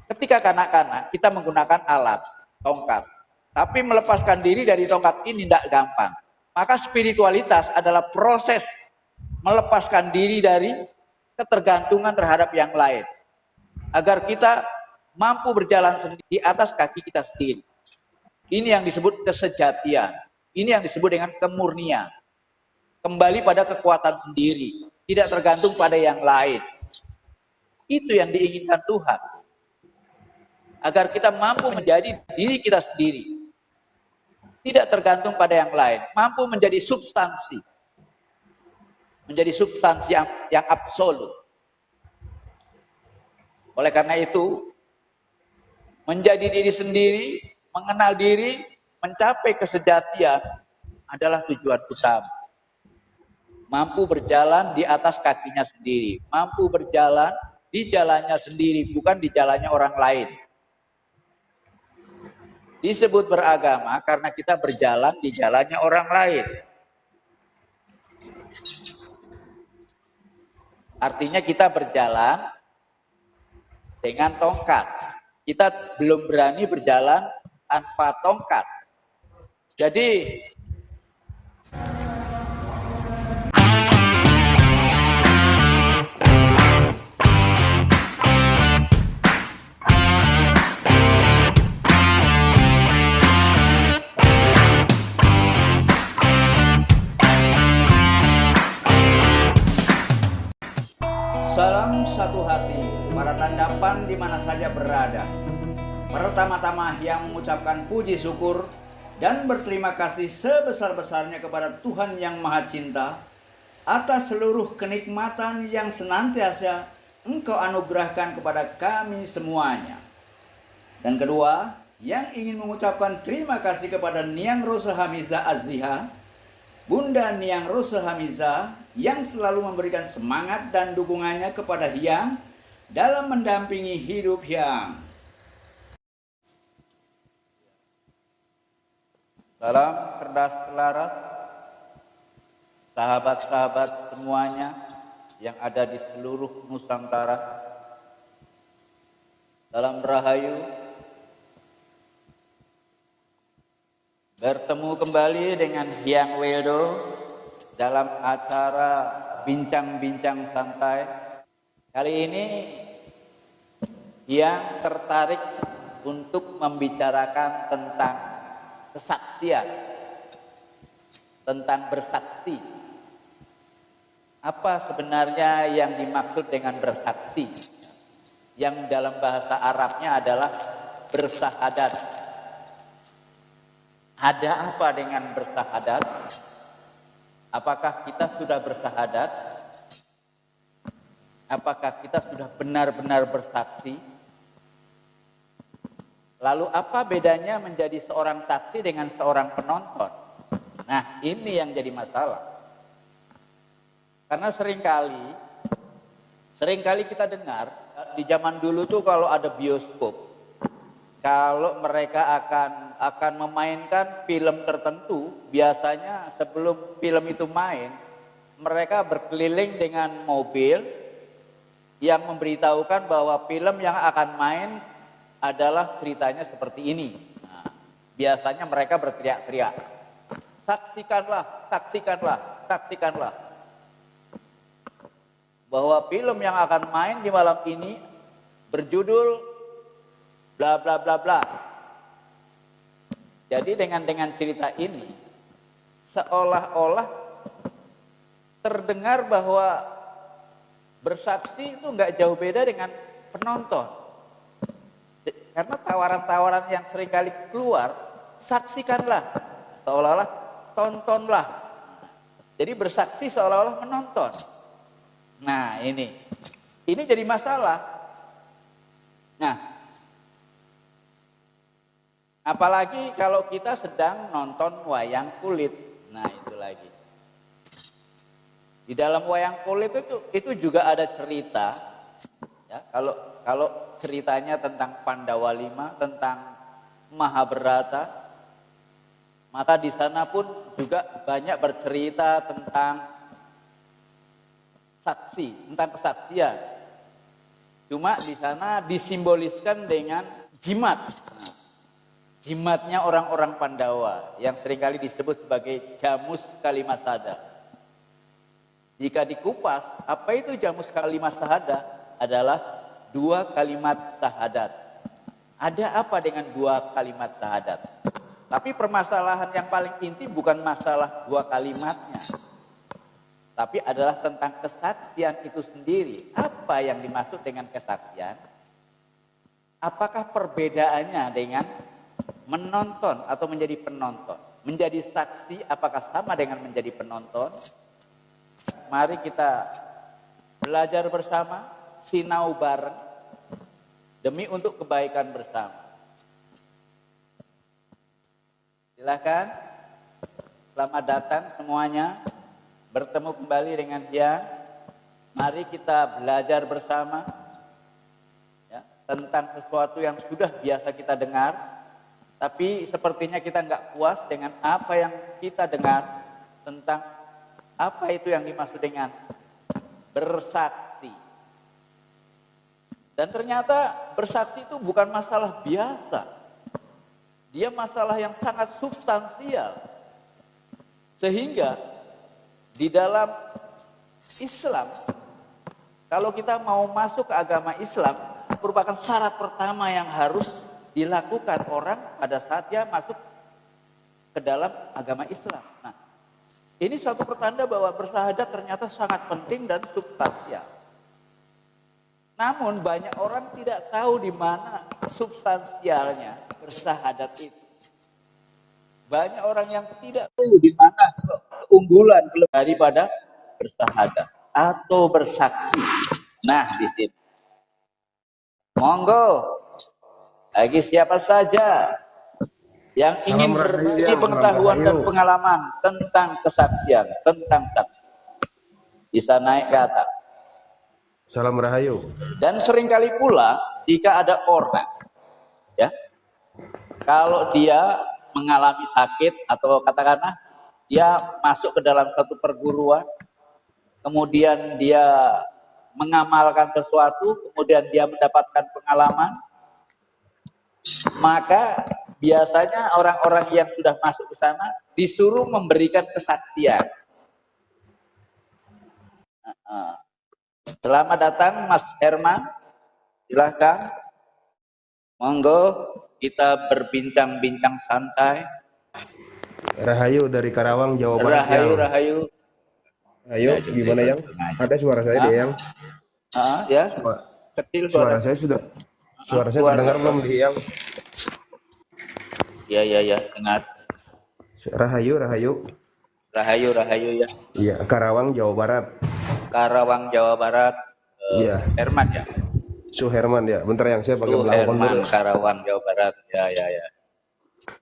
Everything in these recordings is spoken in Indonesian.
Ketika kanak-kanak kita menggunakan alat, tongkat. Tapi melepaskan diri dari tongkat ini tidak gampang. Maka spiritualitas adalah proses melepaskan diri dari ketergantungan terhadap yang lain. Agar kita mampu berjalan sendiri di atas kaki kita sendiri. Ini yang disebut kesejatian. Ini yang disebut dengan kemurnian. Kembali pada kekuatan sendiri. Tidak tergantung pada yang lain. Itu yang diinginkan Tuhan. Agar kita mampu menjadi diri kita sendiri. Tidak tergantung pada yang lain. Mampu menjadi substansi. Menjadi substansi yang absolut. Oleh karena itu, menjadi diri sendiri, mengenal diri, mencapai kesejatian adalah tujuan utama. Mampu berjalan di atas kakinya sendiri. Mampu berjalan di jalannya sendiri, bukan di jalannya orang lain. Disebut beragama karena kita berjalan di jalannya orang lain. Artinya kita berjalan dengan tongkat. Kita belum berani berjalan tanpa tongkat. Jadi salam satu hati, para tandapan di mana saja berada. Pertama-tama yang mengucapkan puji syukur dan berterima kasih sebesar-besarnya kepada Tuhan yang Maha Cinta atas seluruh kenikmatan yang senantiasa Engkau anugerahkan kepada kami semuanya. Dan kedua, yang ingin mengucapkan terima kasih kepada Niang Rose Hamiza Aziha, Bunda Niang Rose Hamiza, yang selalu memberikan semangat dan dukungannya kepada Hyang dalam mendampingi hidup Hyang. Salam cerdas selaras, sahabat-sahabat semuanya yang ada di seluruh Nusantara. Salam rahayu. Bertemu kembali dengan Hyang Weldo dalam acara bincang-bincang santai. Kali ini Hyang tertarik untuk membicarakan tentang kesaksian, tentang bersaksi. Apa sebenarnya yang dimaksud dengan bersaksi? Yang dalam bahasa Arabnya adalah bersahadat. Ada apa dengan bersahadat? Apakah kita sudah bersahadat? Apakah kita sudah benar-benar bersaksi? Lalu apa bedanya menjadi seorang saksi dengan seorang penonton? Nah, ini yang jadi masalah. Karena seringkali kita dengar di zaman dulu tuh kalau ada bioskop, kalau mereka akan memainkan film tertentu, biasanya sebelum film itu main, mereka berkeliling dengan mobil yang memberitahukan bahwa film yang akan main adalah ceritanya seperti ini. Nah, biasanya mereka berteriak-teriak, saksikanlah, saksikanlah, saksikanlah, bahwa film yang akan main di malam ini berjudul bla bla bla bla. Jadi dengan cerita ini seolah-olah terdengar bahwa bersaksi itu nggak jauh beda dengan penonton. Karena tawaran-tawaran yang seringkali keluar, saksikanlah, seolah-olah tontonlah. Jadi bersaksi seolah-olah menonton. Nah ini jadi masalah. Nah, apalagi kalau kita sedang nonton wayang kulit. Nah itu lagi. Di dalam wayang kulit itu juga ada cerita. Ya, kalau ceritanya tentang Pandawa Lima, tentang Mahabharata, maka di sana pun juga banyak bercerita tentang saksi, tentang kesaksian. Cuma di sana disimboliskan dengan jimat. Jimatnya orang-orang Pandawa yang seringkali disebut sebagai Jamus Kalimasada. Jika dikupas, apa itu Jamus Kalimasada? Adalah 2 kalimat syahadat. Ada apa dengan 2 kalimat syahadat? Tapi permasalahan yang paling inti bukan masalah 2 kalimatnya, tapi adalah tentang kesaksian itu sendiri. Apa yang dimaksud dengan kesaksian? Apakah perbedaannya dengan menonton atau menjadi penonton? Menjadi saksi apakah sama dengan menjadi penonton? Mari kita belajar bersama, sinau bareng demi untuk kebaikan bersama. Silakan, selamat datang semuanya. Bertemu kembali dengan dia. Mari kita belajar bersama ya, tentang sesuatu yang sudah biasa kita dengar, tapi sepertinya kita nggak puas dengan apa yang kita dengar tentang apa itu yang dimaksud dengan bersaksi. Dan ternyata bersaksi itu bukan masalah biasa. Dia masalah yang sangat substansial. Sehingga di dalam Islam, kalau kita mau masuk ke agama Islam, merupakan syarat pertama yang harus dilakukan orang pada saat dia masuk ke dalam agama Islam. Nah, ini suatu pertanda bahwa bersahadat ternyata sangat penting dan substansial. Namun banyak orang tidak tahu di mana substansialnya bersahadat itu. Banyak orang yang tidak tahu di mana keunggulan daripada bersahadat atau bersaksi. Nah, di sini. Monggo, bagi siapa saja yang ingin berbagi pengetahuan dan pengalaman tentang kesaksian, tentang saksi, bisa naik ke atas. Salam Rahayu. Dan seringkali pula jika ada orang, ya, kalau dia mengalami sakit atau katakanlah dia masuk ke dalam satu perguruan, kemudian dia mengamalkan sesuatu, kemudian dia mendapatkan pengalaman, maka biasanya orang-orang yang sudah masuk ke sana disuruh memberikan kesaksian. Selamat datang Mas Herman, silahkan. Monggo kita berbincang-bincang santai. Rahayu dari Karawang, Jawa Barat. Rahayu, yang. Rahayu. Ayo, ya, gimana yang? Ada suara saya deh yang. Ya. Kecil suara saya sudah. Suara saya terdengar belum di yang? Ya, dengar. Rahayu. Rahayu ya. Iya, Karawang, Jawa Barat. Karawang, Jawa Barat. Iya. Herman ya. Herman ya. Bentar yang saya pakai belangkon dulu. Karawang, Jawa Barat. Ya.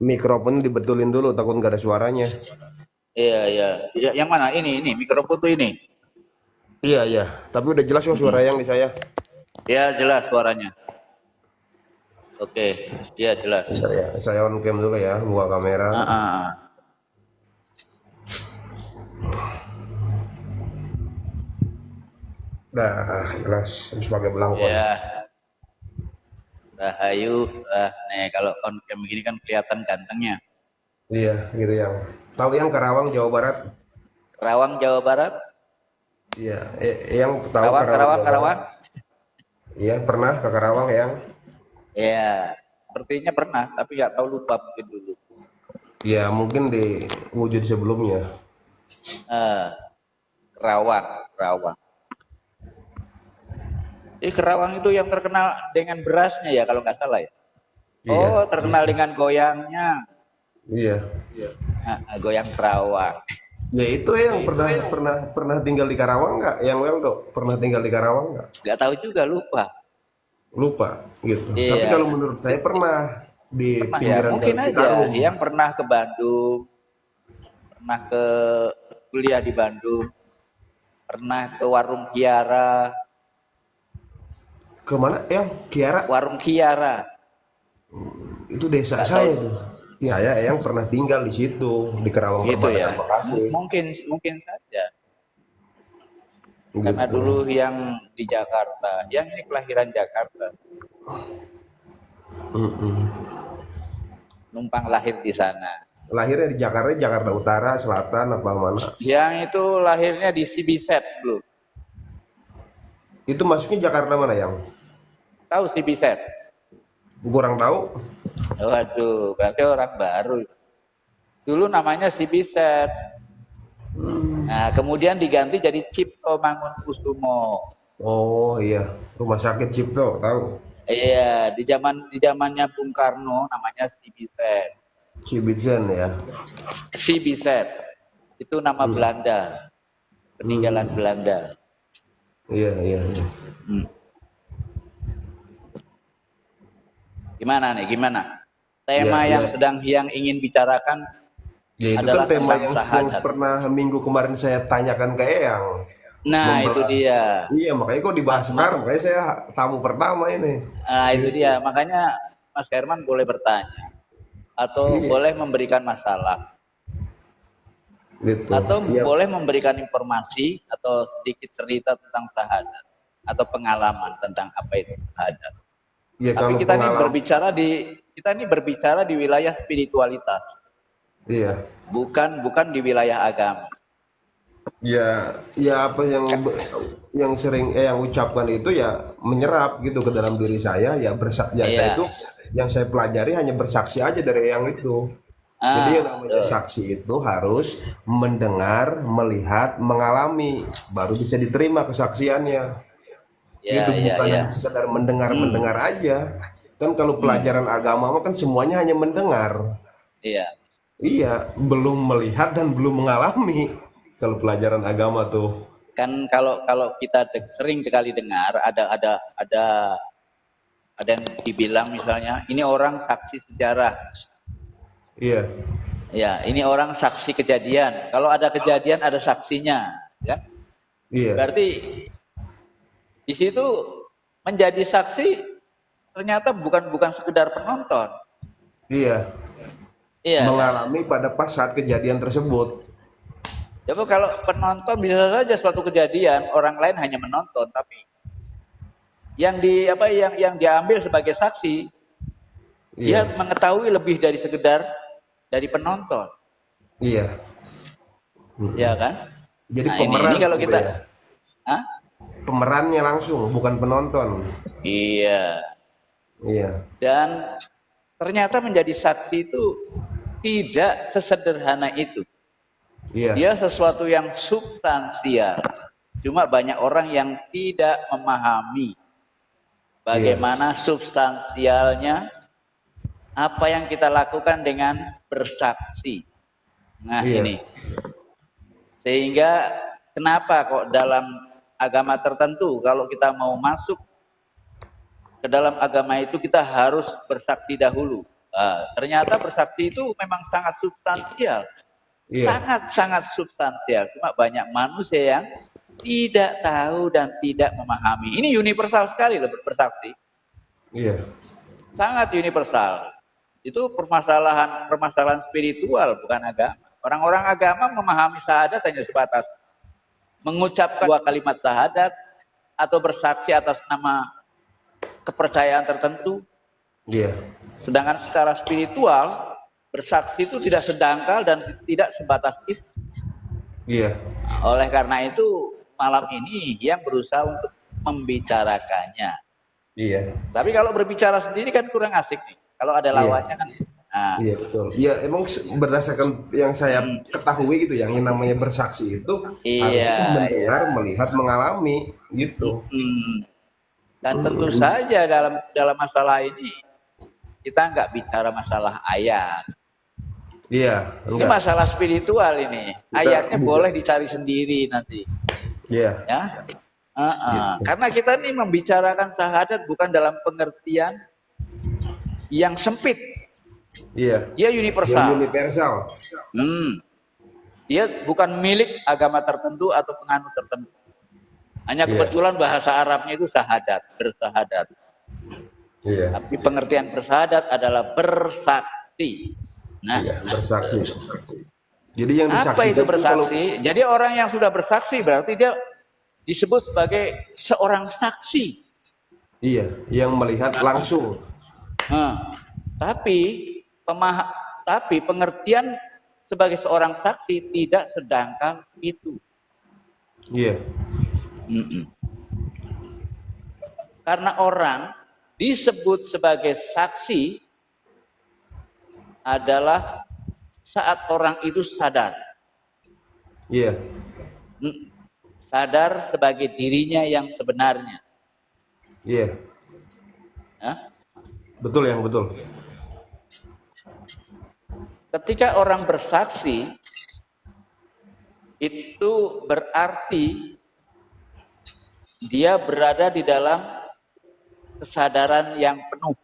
Mikrofon dibetulin dulu, takut nggak ada suaranya. Iya. Yang mana? Ini mikrofon tuh ini. Iya. Tapi udah jelas kok suara yang di saya. Ya, jelas suaranya. Oke, ya jelas. Saya on cam dulu ya, buka kamera. Dah, jelas harus pakai belangkon. Ya. Rahayu, nih kalau on cam begini kan kelihatan gantengnya. Iya, gitu yang. Tahu yang Karawang, Jawa Barat? Karawang, Jawa Barat? Iya, yang tahu Karawang. Iya, pernah ke Karawang yang? Iya, sepertinya pernah, tapi nggak tahu, lupa mungkin dulu. Iya, mungkin di wujud sebelumnya. Karawang. Karawang itu yang terkenal dengan berasnya ya kalau nggak salah ya. Iya. Terkenal dengan goyangnya. Iya. Goyang Karawang. Ya itu yang pernah tinggal di Karawang nggak? Yang Weldo pernah tinggal di Karawang nggak? Nggak tahu juga, lupa gitu. Iya. Tapi kalau menurut saya pernah di pinggiran ya, mungkin aja yang pernah ke Bandung, pernah ke kuliah di Bandung, pernah ke Warung Kiara. Kemana yang Kiara? Warung Kiara. Itu desa saya tuh. Ya, yang pernah tinggal di situ di Karawang gitu ya. Bekasi. Mungkin saja. Karena Gitu. dulu yang di Jakarta, yang ini kelahiran Jakarta, Mm-mm. numpang lahir di sana. Lahirnya di Jakarta, Jakarta Utara, Selatan, apa mana? Yang itu lahirnya di Cibiset dulu. Itu masuknya Jakarta mana yang? Tahu Cibiset? Kurang tahu. Waduh, berarti orang baru. Dulu namanya Cibiset. Nah, kemudian diganti jadi Cipto Mangunkusumo. Oh iya, Rumah Sakit Cipto, tahu. Iya, di zamannya Bung Karno namanya Cibiset. Cibizen ya. Cibiset itu nama Hmm. Belanda, peninggalan Belanda. Iya, iya, iya. Hmm. Gimana nih? Gimana? Tema Ya, yang ya. sedang yang ingin bicarakan Ya itu kan adalah tema tentang yang sahadat. pernah minggu kemarin saya tanyakan ke Eyang. Nah, itu Membahas. dia. Iya, makanya kok dibahas sekarang. Makanya saya tamu pertama ini. Nah, itu Gitu. dia. Makanya Mas Herman boleh bertanya atau Iya, boleh memberikan masalah gitu. atau Iya, boleh memberikan informasi atau sedikit cerita tentang sahadat atau pengalaman tentang apa itu sahadat. iya Tapi kalau pengalaman. kita ini berbicara di wilayah spiritualitas, Iya. bukan di wilayah agama. Ya, ya apa yang sering yang ucapkan itu ya menyerap gitu ke dalam diri saya ya ya saya Iya. itu yang saya pelajari hanya bersaksi aja dari yang itu. Jadi yang namanya Betul. saksi itu harus mendengar, melihat, mengalami baru bisa diterima kesaksiannya. Ya, Gitu ya, bukan ya. hanya sekedar mendengar-mendengar aja. Kan kalau Hmm. pelajaran agama mah kan semuanya hanya mendengar. Iya. Iya, belum melihat dan belum mengalami kalau pelajaran agama tuh. Kan kalau kita sering sekali dengar ada yang dibilang misalnya ini orang saksi sejarah. Iya, Ya, ini orang saksi kejadian. Kalau ada kejadian ada saksinya, ya. iya, Berarti di situ menjadi saksi ternyata bukan sekedar penonton. iya. Iya kan? Mengalami pada pas saat kejadian tersebut. Coba kalau penonton bisa saja suatu kejadian orang lain hanya menonton, tapi yang diambil sebagai saksi dia Iya, mengetahui lebih dari sekedar dari penonton, iya. ya kan? Jadi Nah ini pemeran kalau gitu kita, ya. Hah? Pemerannya langsung, bukan penonton. Iya. Iya, Dan ternyata menjadi saksi itu tidak sesederhana itu. iya, Dia sesuatu yang substansial. Cuma banyak orang yang tidak memahami iya, bagaimana substansialnya apa yang kita lakukan dengan bersaksi. Nah iya, ini. Sehingga kenapa kok dalam agama tertentu kalau kita mau masuk ke dalam agama itu kita harus bersaksi dahulu. Ternyata bersaksi itu memang sangat substansial. iya, Sangat-sangat substansial. Cuma banyak manusia yang tidak tahu dan tidak memahami. Ini universal sekali loh bersaksi. iya, Sangat universal. Itu permasalahan spiritual bukan agama. Orang-orang agama memahami syahadat hanya sebatas mengucapkan dua kalimat syahadat atau bersaksi atas nama kepercayaan tertentu. iya, Sedangkan secara spiritual bersaksi itu tidak sedangkal dan tidak sebatas itu. iya, Oleh karena itu malam ini yang berusaha untuk membicarakannya. iya, Tapi kalau berbicara sendiri kan kurang asik nih. Kalau ada iya, lawannya kan. Nah, iya betul. Iya, emang berdasarkan yang saya ketahui gitu, yang namanya bersaksi itu iya, harusnya iya. mendengar, melihat, mengalami gitu. Dan tentu saja dalam masalah ini kita nggak bicara masalah ayat. Iya, Ini enggak. masalah spiritual ini. Kita Ayatnya bisa. boleh dicari sendiri nanti, Iya, ya. gitu. Karena kita ini membicarakan syahadat bukan dalam pengertian yang sempit, Iya. dia Yang universal. universal. Dia bukan milik agama tertentu atau penganut tertentu. Hanya Iya, kebetulan bahasa Arabnya itu syahadat, bersahadat. iya, Tapi pengertian bersahadat adalah bersaksi. Nah, iya, bersaksi. Jadi yang apa itu disaksikan tuh kalau bersaksi? Jadi orang yang sudah bersaksi berarti dia disebut sebagai seorang saksi. Iya, yang melihat langsung. Nah, tapi pengertian sebagai seorang saksi tidak sedangkal itu. Iya. Karena orang disebut sebagai saksi adalah saat orang itu sadar. Iya. Sadar sebagai dirinya yang sebenarnya. Iya. Hah? Betul yang betul. Ketika orang bersaksi, itu berarti dia berada di dalam kesadaran yang penuh.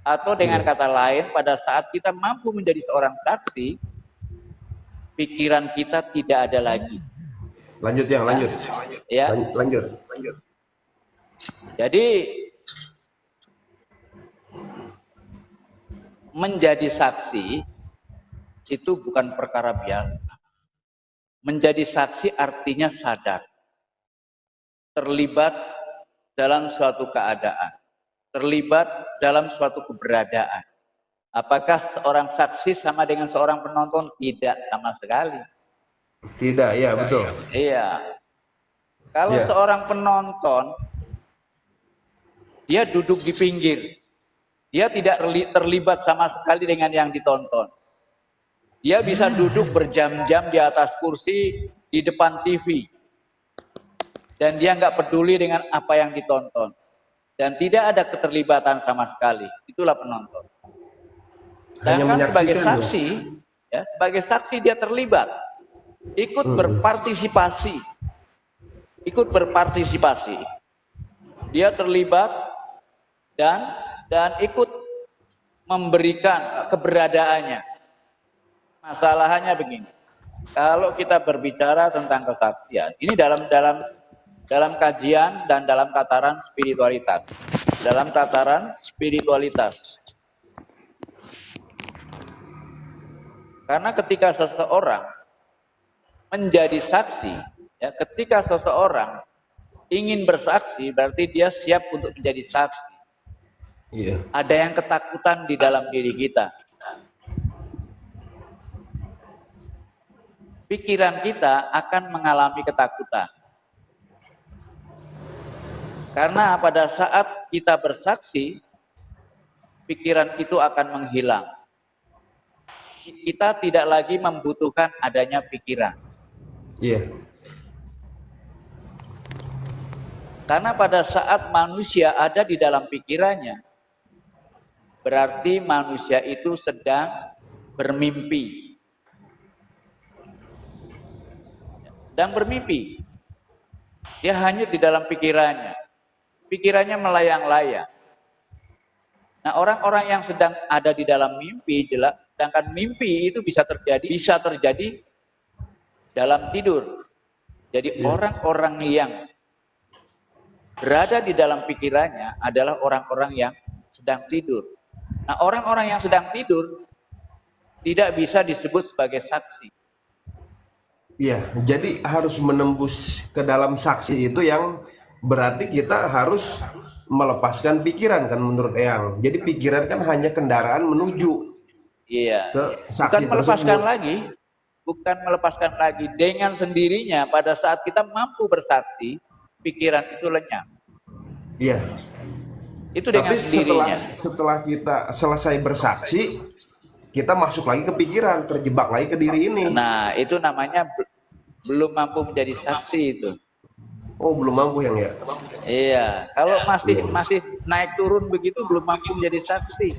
Atau dengan kata lain, pada saat kita mampu menjadi seorang saksi, pikiran kita tidak ada lagi. Lanjut yang lanjut. Ya. Lanjut. Jadi menjadi saksi itu bukan perkara biasa. Menjadi saksi artinya sadar, terlibat dalam suatu keadaan, terlibat dalam suatu keberadaan. Apakah seorang saksi sama dengan seorang penonton? Tidak sama sekali. Tidak, ya betul. Iya. Kalau seorang penonton, dia duduk di pinggir, dia tidak terlibat sama sekali dengan yang ditonton. Dia bisa duduk berjam-jam di atas kursi di depan TV, dan dia nggak peduli dengan apa yang ditonton, dan tidak ada keterlibatan sama sekali. Itulah penonton. Sedangkan sebagai saksi, ya, sebagai saksi dia terlibat, ikut berpartisipasi, dia terlibat dan ikut memberikan keberadaannya. Masalahnya begini, kalau kita berbicara tentang kesaksian, ini dalam kajian dan dalam tataran spiritualitas. Karena ketika seseorang menjadi saksi, ya, ketika seseorang ingin bersaksi, berarti dia siap untuk menjadi saksi. Iya. Ada yang ketakutan di dalam diri kita. Pikiran kita akan mengalami ketakutan. Karena pada saat kita bersaksi, pikiran itu akan menghilang. Kita tidak lagi membutuhkan adanya pikiran. Iya. Karena pada saat manusia ada di dalam pikirannya, berarti manusia itu sedang bermimpi. Dia hanyut di dalam pikirannya. Pikirannya melayang-layang. Nah, orang-orang yang sedang ada di dalam mimpi, sedangkan mimpi itu bisa terjadi dalam tidur. Jadi orang-orang yang berada di dalam pikirannya adalah orang-orang yang sedang tidur. Nah, orang-orang yang sedang tidur tidak bisa disebut sebagai saksi. Iya, jadi harus menembus ke dalam saksi itu yang berarti kita harus melepaskan pikiran kan menurut Eyang. Jadi pikiran kan hanya kendaraan menuju ke saksi bukan melepaskan lagi. Dengan sendirinya pada saat kita mampu bersaksi, pikiran itu lenyap. Iya. Itu dengan sendirinya. Setelah kita selesai bersaksi, kita masuk lagi ke pikiran, terjebak lagi ke diri ini. Nah, itu namanya belum mampu menjadi saksi itu. Oh, belum mampu yang ya? Iya, kalau masih naik turun begitu belum mampu menjadi saksi.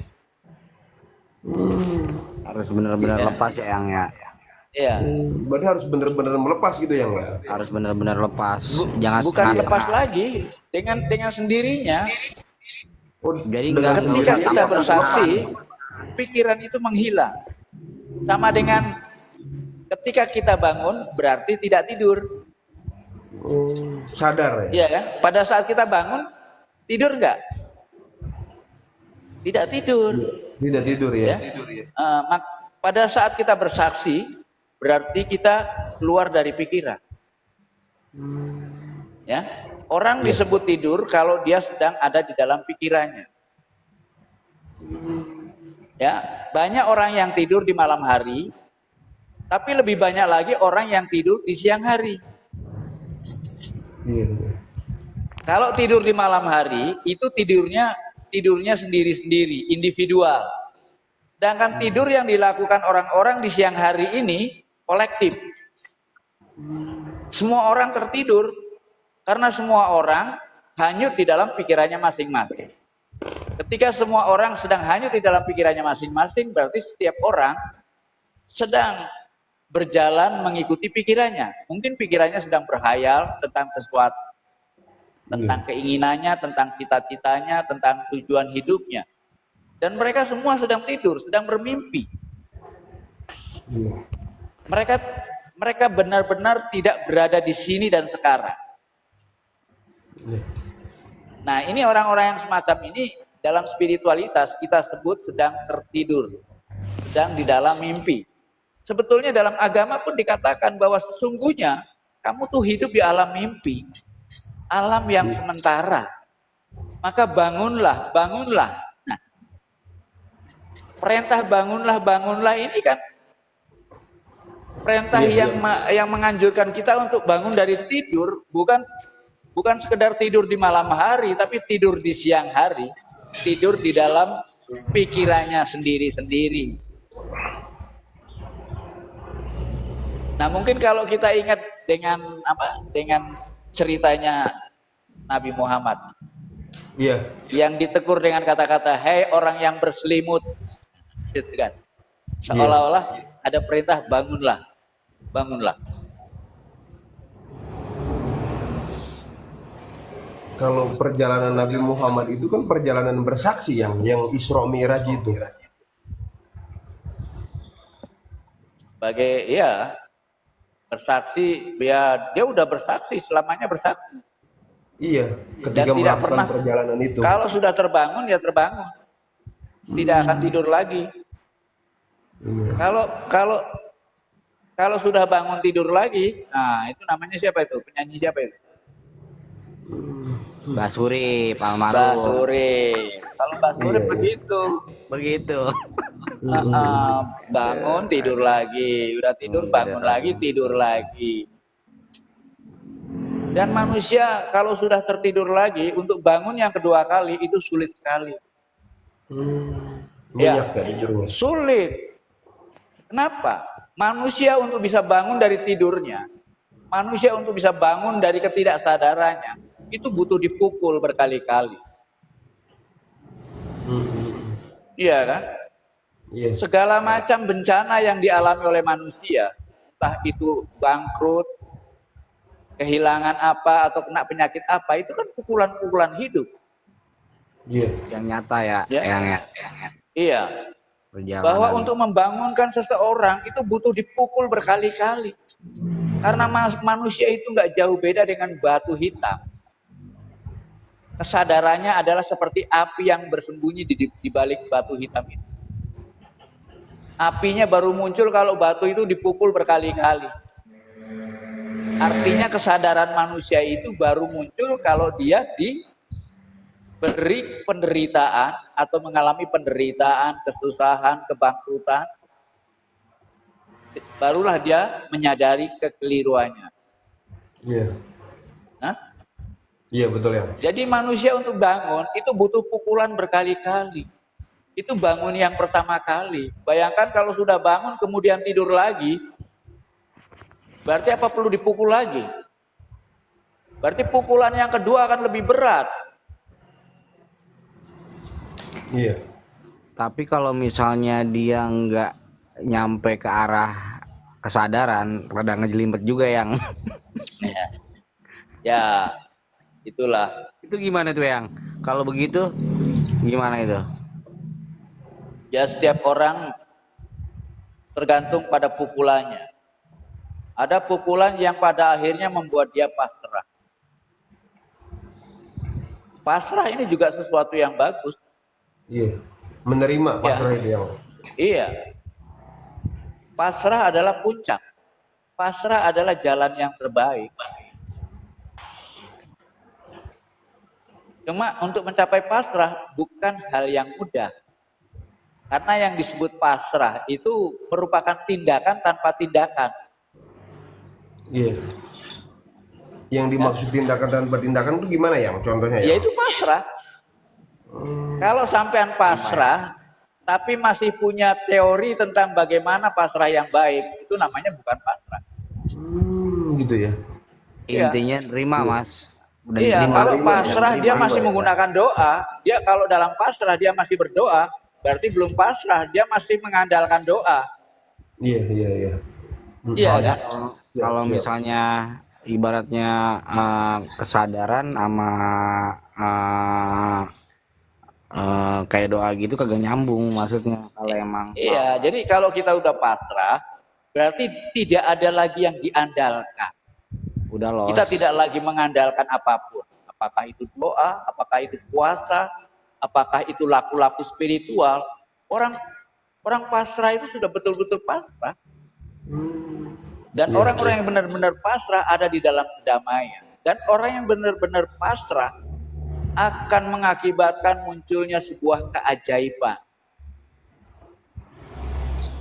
Harus benar-benar lepas ya yang ya. Iya. Berarti harus benar-benar melepas gitu yang ya? Harus benar-benar lepas. Jangan bukan lepas lagi dengan sendirinya. Oh, jadi ketika kita bersaksi, pikiran itu menghilang. Sama dengan ketika kita bangun berarti tidak tidur. Sadar ya? Iya kan? Pada saat kita bangun tidur enggak? Tidak tidur. Tidak tidur ya? Pada saat kita bersaksi berarti kita keluar dari pikiran. Ya, orang disebut tidur kalau dia sedang ada di dalam pikirannya. Ya, banyak orang yang tidur di malam hari, tapi lebih banyak lagi orang yang tidur di siang hari. Iya. Kalau tidur di malam hari itu tidurnya sendiri-sendiri, individual. Sedangkan tidur yang dilakukan orang-orang di siang hari ini kolektif. Semua orang tertidur karena semua orang hanyut di dalam pikirannya masing-masing. Ketika semua orang sedang hanyut di dalam pikirannya masing-masing, berarti setiap orang sedang berjalan mengikuti pikirannya. Mungkin pikirannya sedang berhayal tentang sesuatu, tentang keinginannya, tentang cita-citanya, tentang tujuan hidupnya. Dan mereka semua sedang tidur, sedang bermimpi. Mereka benar-benar tidak berada di sini dan sekarang. Nah, ini orang-orang yang semacam ini dalam spiritualitas kita sebut sedang tertidur, sedang di dalam mimpi. Sebetulnya dalam agama pun dikatakan bahwa sesungguhnya kamu tuh hidup di alam mimpi, alam yang sementara. Maka bangunlah, bangunlah. Nah, perintah bangunlah, bangunlah ini kan perintah yang menganjurkan kita untuk bangun dari tidur, bukan sekedar tidur di malam hari, tapi tidur di siang hari, tidur di dalam pikirannya sendiri-sendiri. Nah, mungkin kalau kita ingat dengan ceritanya Nabi Muhammad, yang ditegur dengan kata-kata, "Hei orang yang berselimut," gitu kan? Seolah-olah ada perintah bangunlah, bangunlah. Kalau perjalanan Nabi Muhammad itu kan perjalanan bersaksi yang Isra Mi'raj itu. Sebagai bersaksi, dia udah bersaksi, selamanya bersaksi. Iya, ketika dan tidak pernah perjalanan itu. Kalau sudah terbangun ya terbangun, tidak akan tidur lagi. Kalau sudah bangun tidur lagi, nah itu namanya siapa itu? Penyanyi siapa itu? Basuri, Palmaru. Basuri. Kalau Basuri begitu. Bangun tidur lagi, udah tidur bangun lagi, tidur lagi. Dan manusia kalau sudah tertidur lagi untuk bangun yang kedua kali itu sulit sekali. Sulit. Kenapa? Manusia untuk bisa bangun dari tidurnya, manusia untuk bisa bangun dari ketidaksadarannya, itu butuh dipukul berkali-kali. Iya kan? Segala macam bencana yang dialami oleh manusia, entah itu bangkrut, kehilangan apa, atau kena penyakit apa, itu kan pukulan-pukulan hidup. Yang nyata ya. Iya. Bahwa untuk membangunkan seseorang itu butuh dipukul berkali-kali. Karena manusia itu nggak jauh beda dengan batu hitam. Kesadarannya adalah seperti api yang bersembunyi di balik batu hitam itu. Apinya baru muncul kalau batu itu dipukul berkali-kali. Artinya kesadaran manusia itu baru muncul kalau dia diberi penderitaan atau mengalami penderitaan, kesusahan, kebangkrutan. Barulah dia menyadari kekeliruannya. Iya betul ya. Jadi manusia untuk bangun itu butuh pukulan berkali-kali. Itu bangun yang pertama kali. Bayangkan kalau sudah bangun kemudian tidur lagi, berarti apa perlu dipukul lagi? Berarti pukulan yang kedua akan lebih berat. Iya. Tapi kalau misalnya dia nggak nyampe ke arah kesadaran, rada ngejelimet juga yang. Ya, itulah. Itu gimana tuh yang? Kalau begitu gimana itu? Ya setiap orang tergantung pada pukulannya. Ada pukulan yang pada akhirnya membuat dia pasrah. Pasrah ini juga sesuatu yang bagus. Iya. Menerima pasrah itu yang. Iya. Pasrah adalah puncak. Pasrah adalah jalan yang terbaik. Cuma untuk mencapai pasrah bukan hal yang mudah. Karena yang disebut pasrah itu merupakan tindakan tanpa tindakan. Iya. Yang dimaksud tindakan tanpa tindakan itu gimana yang contohnya ya? Yaitu pasrah. Kalau sampean pasrah, tapi masih punya teori tentang bagaimana pasrah yang baik, itu namanya bukan pasrah. Gitu ya. Iya. Intinya terima, Mas. Udah Iya, diterima. kalau Terima, pasrah terima, dia terima, masih ya. menggunakan doa, dia kalau dalam pasrah dia masih berdoa, berarti belum pasrah, dia masih mengandalkan doa. Iya, iya, iya. Iya Soalnya kan? kalau Siap. misalnya ibaratnya kesadaran sama eh, kayak doa gitu kagak nyambung maksudnya kalau emang Iya, jadi kalau kita udah pasrah, berarti tidak ada lagi yang diandalkan. udah los. Kita tidak lagi mengandalkan apapun. Apakah itu doa, apakah itu puasa, apakah itu laku-laku spiritual. Orang pasrah itu sudah betul-betul pasrah. Dan Iya, orang-orang iya. yang benar-benar pasrah ada di dalam kedamaian. Dan orang yang benar-benar pasrah akan mengakibatkan munculnya sebuah keajaiban.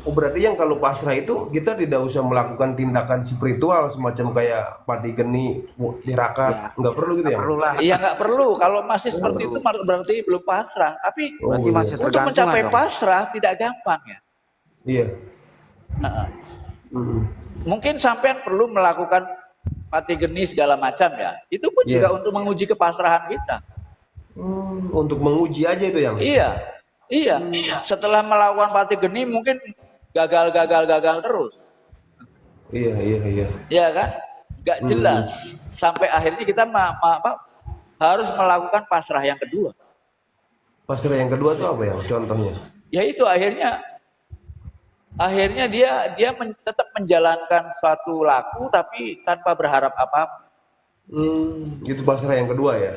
Oh, berarti yang kalau pasrah itu kita tidak usah melakukan tindakan spiritual semacam kayak pati geni, tirakat, Ya. nggak perlu gitu ya? Perlu lah. Iya nggak perlu. Kalau masih seperti itu berarti belum pasrah. Tapi Berarti iya. masih untuk tergantung mencapai dong. pasrah tidak gampang ya. Iya. Nah, Mm. mungkin sampean perlu melakukan pati geni segala macam ya. Itu pun Iya. juga untuk menguji kepasrahan kita. Untuk menguji aja itu yang. Iya, iya. Setelah melakukan pati geni mungkin gagal terus. Iya, iya, iya. Ya kan? Nggak jelas. Sampai akhirnya kita harus melakukan pasrah yang kedua. Pasrah yang kedua tuh apa yang contohnya? Yaitu akhirnya tetap menjalankan suatu laku tapi tanpa berharap apa-apa. Itu pasrah yang kedua ya?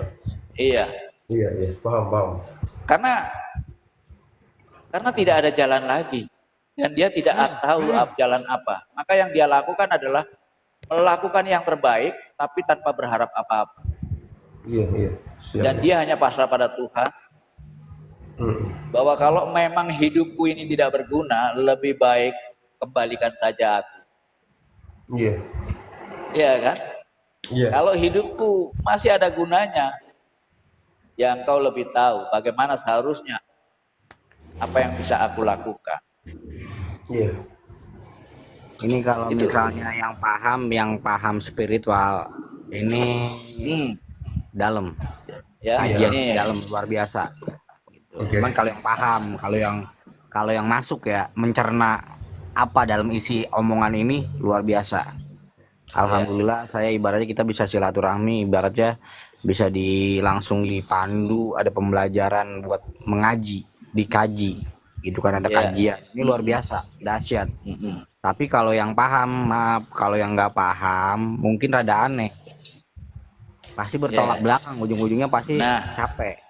Iya. Iya, iya. Paham. Karena tidak ada jalan lagi dan dia tidak tahu jalan apa. Maka yang dia lakukan adalah melakukan yang terbaik tapi tanpa berharap apa-apa. Iya, iya. Siap. Dan dia hanya pasrah pada Tuhan. Bahwa kalau memang hidupku ini tidak berguna, lebih baik kembalikan saja aku. Iya. Iya kan? Iya. Kalau hidupku masih ada gunanya, ya engkau lebih tahu bagaimana seharusnya apa yang bisa aku lakukan. Iya. Ini kalau Itu. misalnya yang paham spiritual ini dalam. Ya, Kajian ini dalam luar biasa. Gitu. Oke. Cuman kalau yang paham, kalau yang masuk ya mencerna apa dalam isi omongan ini luar biasa. Alhamdulillah saya ibaratnya kita bisa silaturahmi, ibaratnya bisa langsung dipandu, ada pembelajaran buat mengaji, dikaji. Gitu kan ada kajian. Ini luar biasa, dahsyat. Tapi kalau yang paham, maaf, kalau yang nggak paham mungkin rada aneh. Pasti bertolak belakang, ujung-ujungnya pasti capek.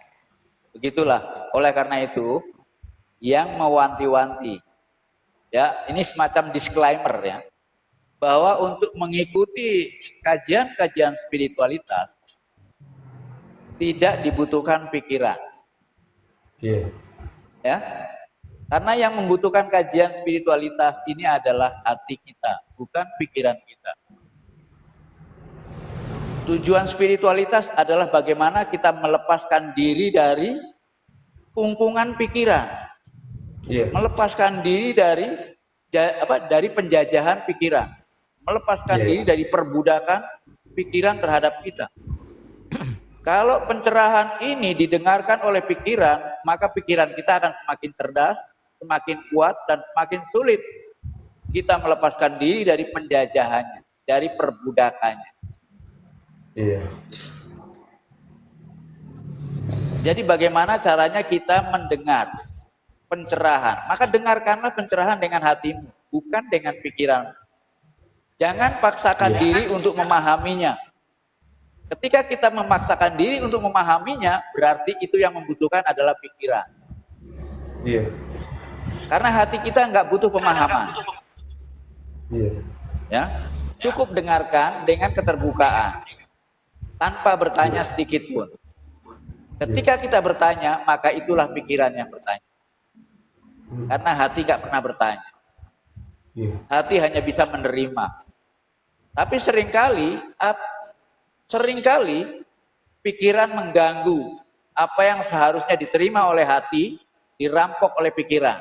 Begitulah. Oleh karena itu, yang mewanti-wanti, ya ini semacam disclaimer ya, bahwa untuk mengikuti kajian-kajian spiritualitas tidak dibutuhkan pikiran. Iya. Ya. Karena yang membutuhkan kajian spiritualitas ini adalah hati kita, bukan pikiran kita. Tujuan spiritualitas adalah bagaimana kita melepaskan diri dari kungkungan pikiran. Iya. Melepaskan diri dari penjajahan pikiran. Melepaskan diri dari perbudakan pikiran terhadap kita. Kalau pencerahan ini didengarkan oleh pikiran, maka pikiran kita akan semakin cerdas, semakin kuat, dan semakin sulit kita melepaskan diri dari penjajahannya, dari perbudakannya. Iya. Jadi bagaimana caranya kita mendengar pencerahan? Maka dengarkanlah pencerahan dengan hatimu, bukan dengan pikiran. Jangan paksakan diri untuk memahaminya. Ketika kita memaksakan diri untuk memahaminya, berarti itu yang membutuhkan adalah pikiran. Iya. Karena hati kita nggak butuh pemahaman. Iya. Ya, cukup dengarkan dengan keterbukaan, tanpa bertanya sedikit pun. Ketika kita bertanya, maka itulah pikiran yang bertanya. Karena hati nggak pernah bertanya. Hati hanya bisa menerima. Tapi seringkali pikiran mengganggu apa yang seharusnya diterima oleh hati, dirampok oleh pikiran.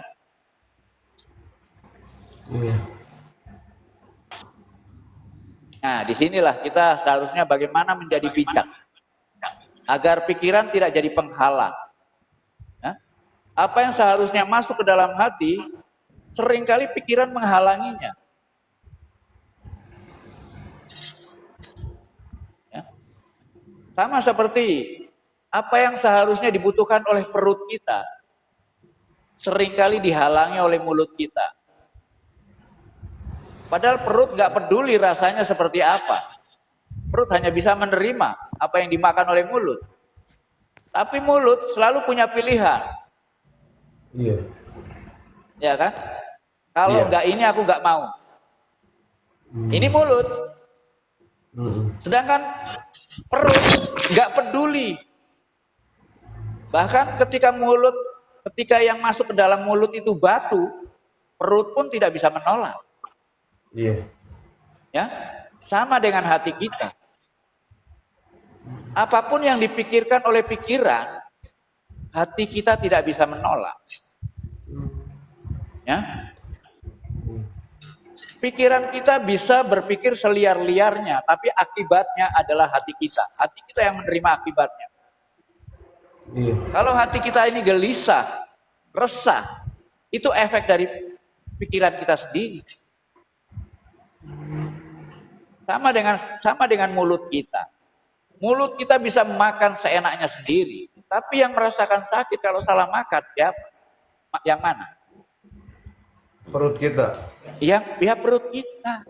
Nah, disinilah kita seharusnya bagaimana menjadi bijak agar pikiran tidak jadi penghalang. Ya? Apa yang seharusnya masuk ke dalam hati, seringkali pikiran menghalanginya. Ya? Sama seperti apa yang seharusnya dibutuhkan oleh perut kita, seringkali dihalangi oleh mulut kita. Padahal perut nggak peduli rasanya seperti apa. Perut hanya bisa menerima apa yang dimakan oleh mulut. Tapi mulut selalu punya pilihan. Iya. Ya kan? Kalau nggak ini aku nggak mau. Ini mulut. Sedangkan perut nggak peduli. Bahkan ketika yang masuk ke dalam mulut itu batu, perut pun tidak bisa menolak. Iya. Ya, sama dengan hati kita. Apapun yang dipikirkan oleh pikiran, hati kita tidak bisa menolak. Ya. Pikiran kita bisa berpikir seliar-liarnya, tapi akibatnya adalah hati kita. Hati kita yang menerima akibatnya. Iya. Kalau hati kita ini gelisah, resah, itu efek dari pikiran kita sendiri. Sama dengan mulut kita. Mulut kita bisa makan seenaknya sendiri, tapi yang merasakan sakit kalau salah makan siapa? Yang mana? Perut kita. Yang perut kita.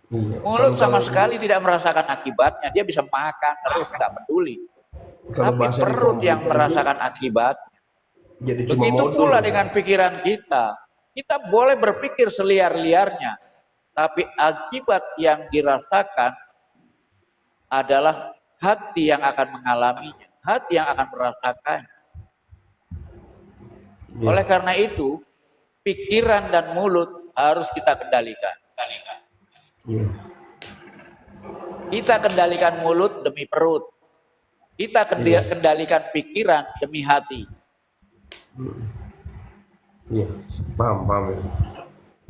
Iya. Mulut sama sekali tidak merasakan akibatnya, dia bisa makan terus nggak peduli. Tapi perut yang merasakan akibat. Jadi cuma begitu pula dengan pikiran kita. Kita boleh berpikir seliar-liarnya, tapi akibat yang dirasakan adalah hati yang akan mengalaminya, hati yang akan merasakannya. Oleh karena itu, pikiran dan mulut harus kita kendalikan. Kita kendalikan mulut demi perut. Kita kendalikan pikiran demi hati. Iya, paham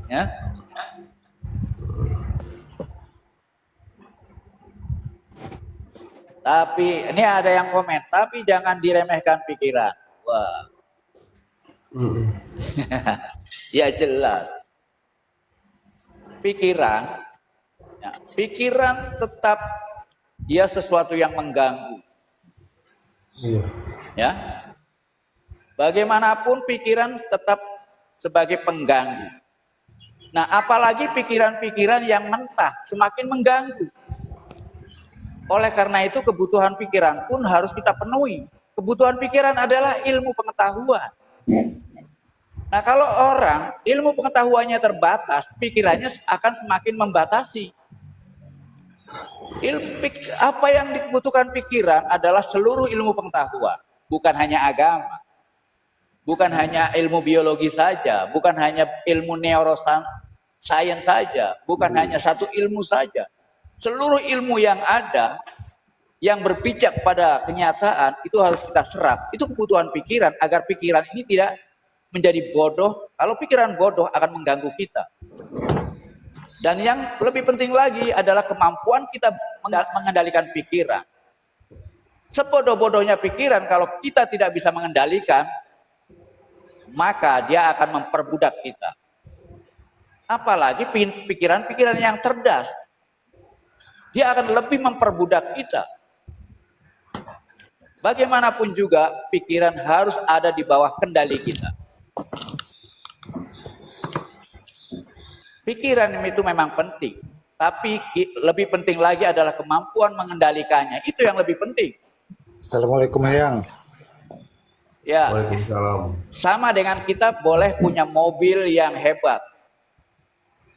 ya. Tapi ini ada yang komen, tapi jangan diremehkan pikiran. Wah. Ya jelas. Pikiran tetap dia sesuatu yang mengganggu. Iya. Ya. Bagaimanapun pikiran tetap sebagai pengganggu. Nah, apalagi pikiran-pikiran yang mentah semakin mengganggu. Oleh karena itu kebutuhan pikiran pun harus kita penuhi. Kebutuhan pikiran adalah ilmu pengetahuan. Nah, kalau orang ilmu pengetahuannya terbatas, pikirannya akan semakin membatasi. Apa yang dibutuhkan pikiran adalah seluruh ilmu pengetahuan, bukan hanya agama, bukan hanya ilmu biologi saja, bukan hanya ilmu neuroscience saja, bukan hanya satu ilmu saja. Seluruh ilmu yang ada, yang berpijak pada kenyataan, itu harus kita serap. Itu kebutuhan pikiran, agar pikiran ini tidak menjadi bodoh. Kalau pikiran bodoh akan mengganggu kita. Dan yang lebih penting lagi adalah kemampuan kita mengendalikan pikiran. Sebodoh-bodohnya pikiran, kalau kita tidak bisa mengendalikan, maka dia akan memperbudak kita. Apalagi pikiran-pikiran yang cerdas, dia akan lebih memperbudak kita. Bagaimanapun juga, pikiran harus ada di bawah kendali kita. Pikiran itu memang penting, tapi lebih penting lagi adalah kemampuan mengendalikannya. Itu yang lebih penting. Assalamualaikum Eyang. Ya. Waalaikumsalam. Sama dengan kita boleh punya mobil yang hebat.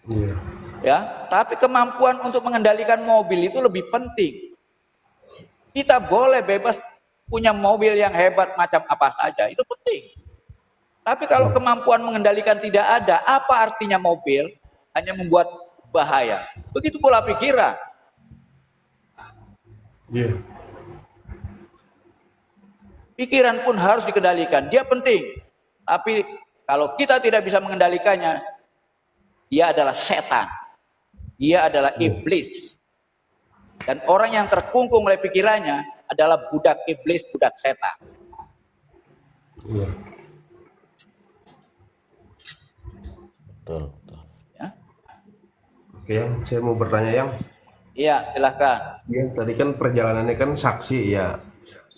Iya. Ya, tapi kemampuan untuk mengendalikan mobil itu lebih penting. Kita boleh bebas punya mobil yang hebat macam apa saja, itu penting. Tapi kalau kemampuan mengendalikan tidak ada, apa artinya mobil? Hanya membuat bahaya. Begitu pula pikiran. Iya. Pikiran pun harus dikendalikan. Dia penting. Tapi kalau kita tidak bisa mengendalikannya, dia adalah setan. Dia adalah iblis. Dan orang yang terkungkung oleh pikirannya adalah budak iblis, budak setan. Iya. Betul, betul. Ya. Oke, Yang, saya mau bertanya, Yang. Iya, silahkan. Ya, tadi kan perjalanannya kan saksi ya.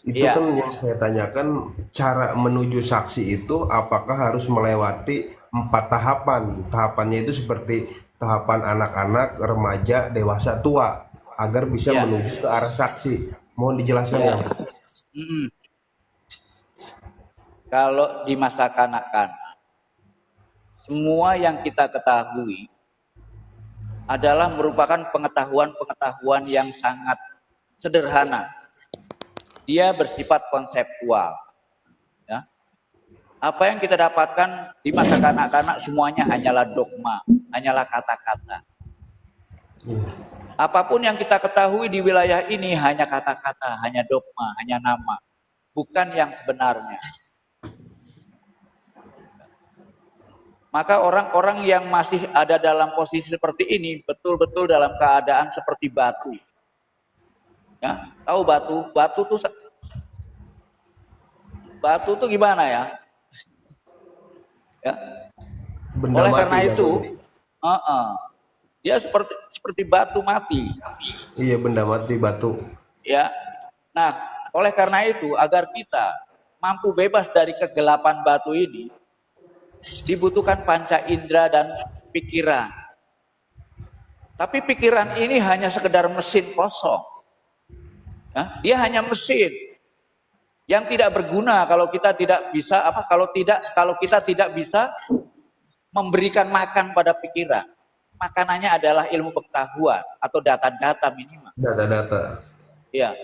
Itu Iya. kan yang saya tanyakan, cara menuju saksi itu apakah harus melewati 4 tahapan? Tahapannya itu seperti tahapan anak-anak, remaja, dewasa, tua, agar bisa Iya. menuju ke arah saksi. Mohon dijelaskan, Iya. Yang. Mm-mm. Kalau di masa kanak-kanak, semua yang kita ketahui adalah merupakan pengetahuan-pengetahuan yang sangat sederhana. Dia bersifat konseptual. Ya. Apa yang kita dapatkan di masa kanak-kanak semuanya hanyalah dogma, hanyalah kata-kata. Apapun yang kita ketahui di wilayah ini hanya kata-kata, hanya dogma, hanya nama, bukan yang sebenarnya. Maka orang-orang yang masih ada dalam posisi seperti ini betul-betul dalam keadaan seperti batu. Ya, tahu batu? Batu tuh gimana ya? Ya. Benda Oleh mati, karena ya, itu, Bang. dia seperti batu mati. Iya, benda mati, batu. Ya. Nah, oleh karena itu agar kita mampu bebas dari kegelapan batu ini, dibutuhkan panca indera dan pikiran. Tapi pikiran ini hanya sekedar mesin kosong. Ya, dia hanya mesin yang tidak berguna kalau kita tidak bisa kalau kita tidak bisa memberikan makan pada pikiran. Makanannya adalah ilmu pengetahuan atau data-data minimal. Data-data. Ya.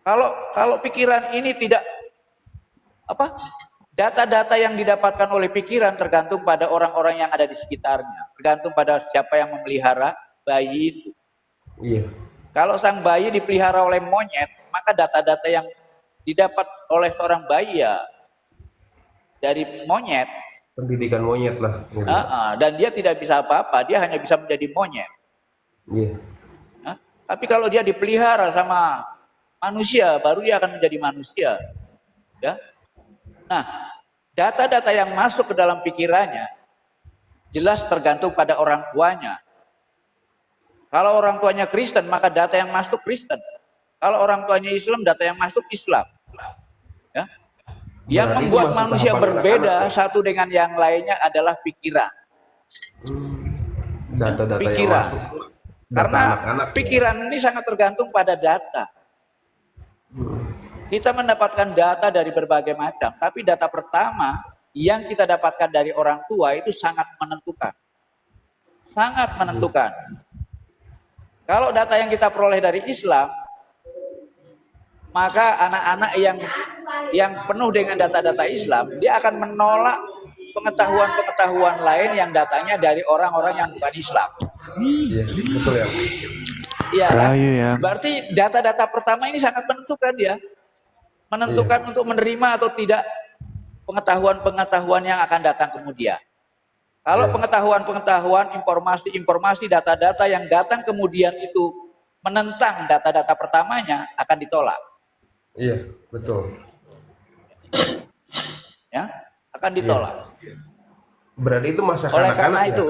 Kalau pikiran ini tidak data-data yang didapatkan oleh pikiran tergantung pada orang-orang yang ada di sekitarnya, tergantung pada siapa yang memelihara bayi itu. Iya. Kalau sang bayi dipelihara oleh monyet, maka data-data yang didapat oleh seorang bayi ya dari monyet. Pendidikan monyet lah. Dan dia tidak bisa apa-apa, dia hanya bisa menjadi monyet. Iya. Tapi kalau dia dipelihara sama manusia, baru dia akan menjadi manusia. Ya. Nah, data-data yang masuk ke dalam pikirannya jelas tergantung pada orang tuanya. Kalau orang tuanya Kristen, maka data yang masuk Kristen. Kalau orang tuanya Islam, data yang masuk Islam. Ya. Yang Berarti membuat masuk manusia tahapan berbeda anak-anak, ya? satu dengan yang lainnya adalah pikiran. Data-data yang Pikiran. masuk. Data Karena anak-anak, ya. pikiran ini sangat tergantung pada data. Kita mendapatkan data dari berbagai macam, tapi data pertama yang kita dapatkan dari orang tua itu sangat menentukan. Sangat menentukan. Kalau data yang kita peroleh dari Islam, maka anak-anak yang penuh dengan data-data Islam, dia akan menolak pengetahuan-pengetahuan lain yang datanya dari orang-orang yang bukan Islam. Iya, betul ya. Iya, kan? Rayu ya. Berarti data-data pertama ini sangat menentukan dia. Menentukan untuk menerima atau tidak pengetahuan-pengetahuan yang akan datang kemudian. Kalau pengetahuan-pengetahuan, informasi-informasi, data-data yang datang kemudian itu menentang data-data pertamanya akan ditolak. Iya, betul. Ya, akan ditolak. Berarti itu masa Oleh kanak-kanak karena ya? itu,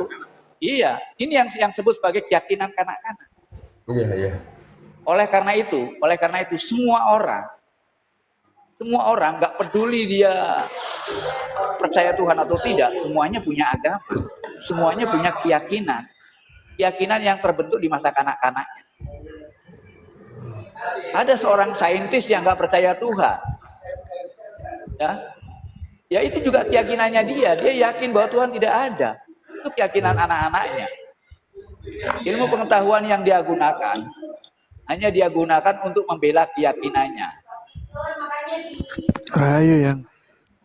iya, ini yang disebut sebagai keyakinan kanak-kanak. Iya, iya. Oleh karena itu semua orang nggak peduli dia percaya Tuhan atau tidak, semuanya punya agama, semuanya punya keyakinan yang terbentuk di masa kanak-kanaknya. Ada seorang saintis yang nggak percaya Tuhan, ya itu juga keyakinannya dia yakin bahwa Tuhan tidak ada. Itu keyakinan anak-anaknya. Ilmu pengetahuan yang dia gunakan hanya dia gunakan untuk membela keyakinannya. Rahayu yang.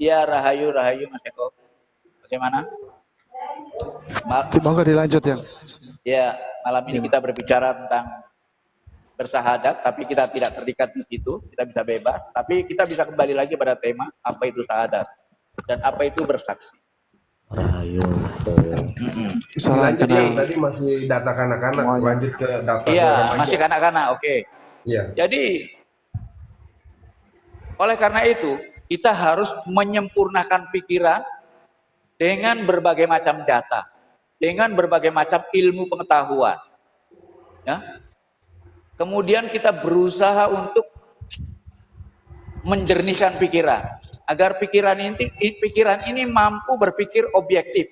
Ya, rahayu, rahayu Mas Eko. Bagaimana? Semoga dilanjut yang. Ya, malam ini kita berbicara tentang bersahadat, tapi kita tidak terikat di situ, kita bisa bebas, tapi kita bisa kembali lagi pada tema apa itu syahadat dan apa itu bersaksi. Rahayu. Salam Lanjut kenal. yang tadi masih data kanak-kanak, Semuanya. lanjut ke data Iya, remaja. masih kanak-kanak, oke. Iya. Jadi, oleh karena itu, kita harus menyempurnakan pikiran dengan berbagai macam data, dengan berbagai macam ilmu pengetahuan. Ya. Kemudian kita berusaha untuk menjernihkan pikiran, agar pikiran ini mampu berpikir objektif,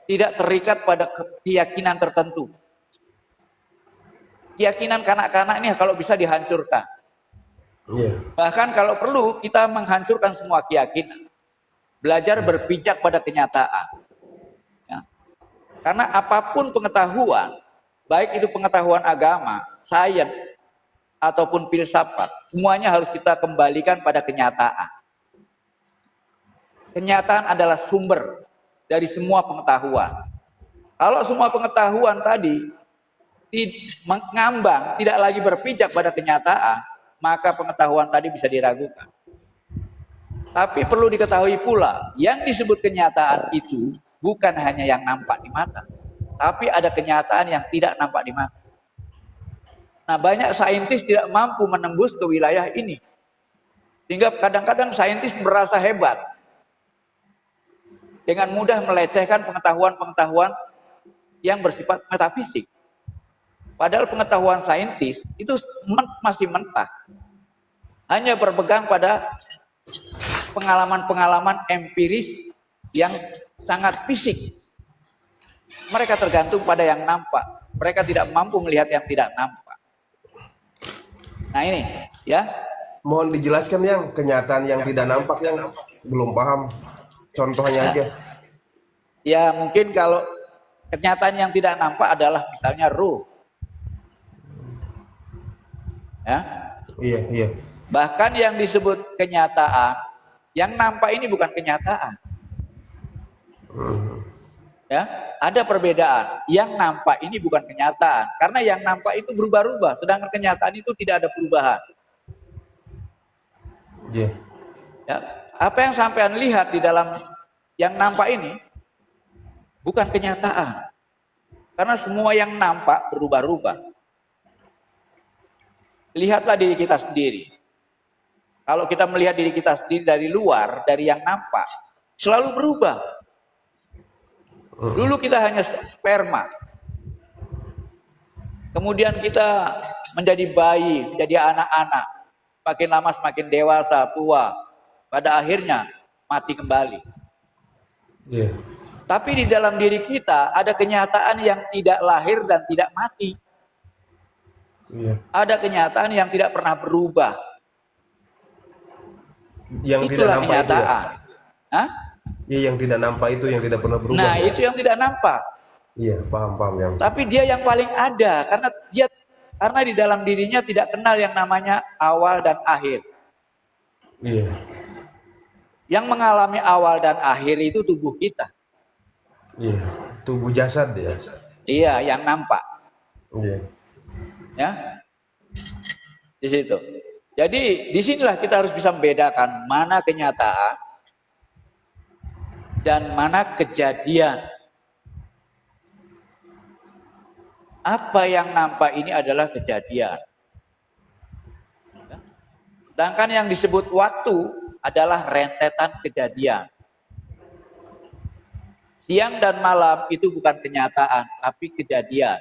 tidak terikat pada keyakinan tertentu. Keyakinan kanak-kanak ini kalau bisa dihancurkan. Iya. Bahkan kalau perlu kita menghancurkan semua keyakinan. Belajar berpijak pada kenyataan. Ya. Karena apapun pengetahuan, baik itu pengetahuan agama, sains, ataupun filsafat, semuanya harus kita kembalikan pada kenyataan. Kenyataan adalah sumber dari semua pengetahuan. Kalau semua pengetahuan tadi mengambang, tidak lagi berpijak pada kenyataan, maka pengetahuan tadi bisa diragukan. Tapi perlu diketahui pula, yang disebut kenyataan itu bukan hanya yang nampak di mata, tapi ada kenyataan yang tidak nampak di mata. Nah, banyak saintis tidak mampu menembus ke wilayah ini. Sehingga kadang-kadang saintis merasa hebat. Dengan mudah melecehkan pengetahuan-pengetahuan yang bersifat metafisik. Padahal pengetahuan saintis itu masih mentah. Hanya berpegang pada pengalaman-pengalaman empiris yang sangat fisik. Mereka tergantung pada yang nampak. Mereka tidak mampu melihat yang tidak nampak. Nah ini, ya. Mohon dijelaskan yang kenyataan yang tidak nampak yang belum paham. Contohnya aja. Ya mungkin kalau kenyataan yang tidak nampak adalah misalnya ruh. Ya. Iya, iya. Bahkan yang disebut kenyataan, yang nampak ini bukan kenyataan. Ya, ada perbedaan. Yang nampak ini bukan kenyataan, karena yang nampak itu berubah-ubah, sedangkan kenyataan itu tidak ada perubahan. Iya. Ya, apa yang sampean lihat di dalam yang nampak ini bukan kenyataan, karena semua yang nampak berubah-ubah. Lihatlah diri kita sendiri. Kalau kita melihat diri kita sendiri dari luar, dari yang nampak, selalu berubah. Dulu kita hanya sperma. Kemudian kita menjadi bayi, menjadi anak-anak. Makin lama semakin dewasa, tua. Pada akhirnya mati kembali. Iya. Tapi di dalam diri kita ada kenyataan yang tidak lahir dan tidak mati. Iya. Ada kenyataan yang tidak pernah berubah. Yang tidak Itulah nampak kenyataan. itu ya? Hah? Iya, yang tidak nampak itu yang tidak pernah berubah. Nah, ya? itu yang tidak nampak. Iya, paham yang. Tapi dia yang paling ada karena di dalam dirinya tidak kenal yang namanya awal dan akhir. Iya. Yang mengalami awal dan akhir itu tubuh kita. Iya, tubuh jasad ya. Iya, yang nampak. Iya. Ya. Di situ. Jadi, disinilah kita harus bisa membedakan mana kenyataan dan mana kejadian. Apa yang nampak ini adalah kejadian. Sedangkan yang disebut waktu adalah rentetan kejadian. Siang dan malam itu bukan kenyataan, tapi kejadian.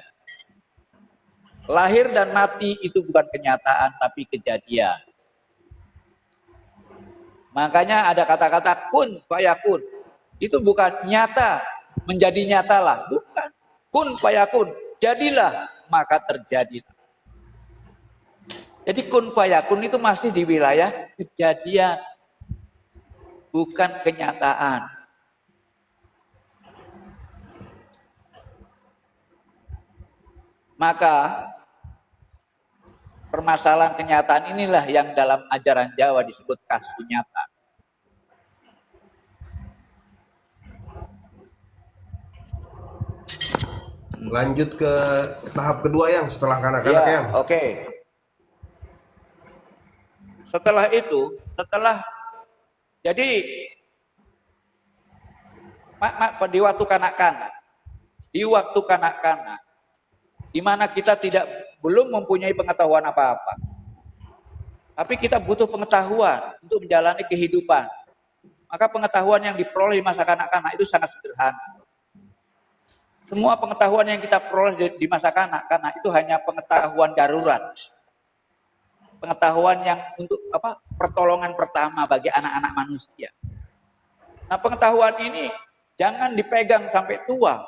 Lahir dan mati itu bukan kenyataan, tapi kejadian. Makanya ada kata-kata kun fayakun. Itu bukan nyata, menjadi nyatalah. Bukan. Kun fayakun. Jadilah, maka terjadilah. Jadi kun fayakun itu masih di wilayah kejadian. Bukan kenyataan. Maka permasalahan kenyataan inilah yang dalam ajaran Jawa disebut kasu nyata. Lanjut ke tahap kedua yang setelah kanak-kanak Ya, yang. oke. Setelah itu, jadi di waktu kanak-kanak, di mana kita belum mempunyai pengetahuan apa-apa, tapi kita butuh pengetahuan untuk menjalani kehidupan. Maka pengetahuan yang diperoleh di masa kanak-kanak itu sangat sederhana. Semua pengetahuan yang kita peroleh di masa kanak-kanak itu hanya pengetahuan darurat. Pengetahuan yang untuk pertolongan pertama bagi anak-anak manusia. Nah, pengetahuan ini jangan dipegang sampai tua.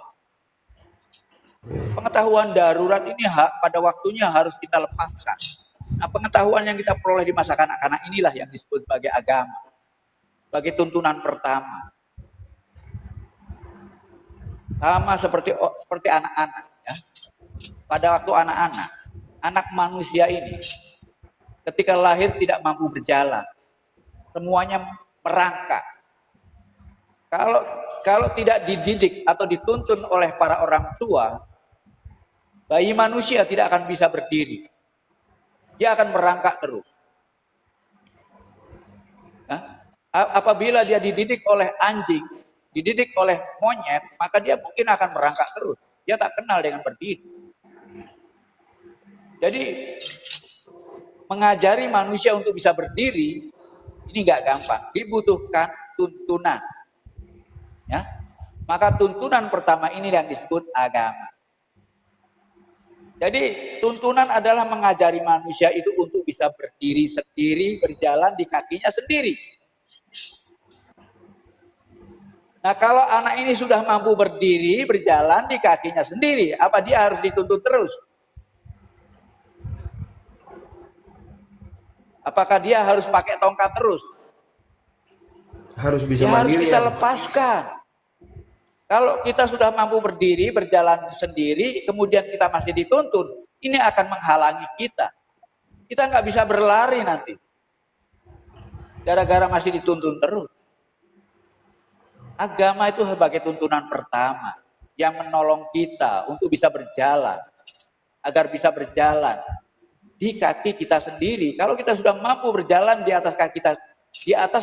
Pengetahuan darurat ini pada waktunya harus kita lepaskan. Nah, pengetahuan yang kita peroleh di masa kanak-kanak inilah yang disebut sebagai agama, sebagai tuntunan pertama. Sama seperti anak-anak, ya. Pada waktu anak manusia ini ketika lahir tidak mampu berjalan, semuanya merangkak. Kalau tidak dididik atau dituntun oleh para orang tua, bayi manusia tidak akan bisa berdiri. Dia akan merangkak terus. Nah, apabila dia dididik oleh anjing, dididik oleh monyet, maka dia mungkin akan merangkak terus. Dia tak kenal dengan berdiri. Jadi mengajari manusia untuk bisa berdiri ini nggak gampang, dibutuhkan tuntunan, ya. Maka tuntunan pertama ini yang disebut agama. Jadi tuntunan adalah mengajari manusia itu untuk bisa berdiri sendiri, berjalan di kakinya sendiri. Nah, kalau anak ini sudah mampu berdiri, berjalan di kakinya sendiri, apa dia harus dituntut terus? Apakah dia harus pakai tongkat terus? Harus bisa dia mandiri. Harus kita ya? lepaskan. Kalau kita sudah mampu berdiri, berjalan sendiri, kemudian kita masih dituntun, ini akan menghalangi kita. Kita nggak bisa berlari nanti. Gara-gara masih dituntun terus. Agama itu sebagai tuntunan pertama yang menolong kita untuk bisa berjalan, agar bisa berjalan di kaki kita sendiri. Kalau kita sudah mampu berjalan di atas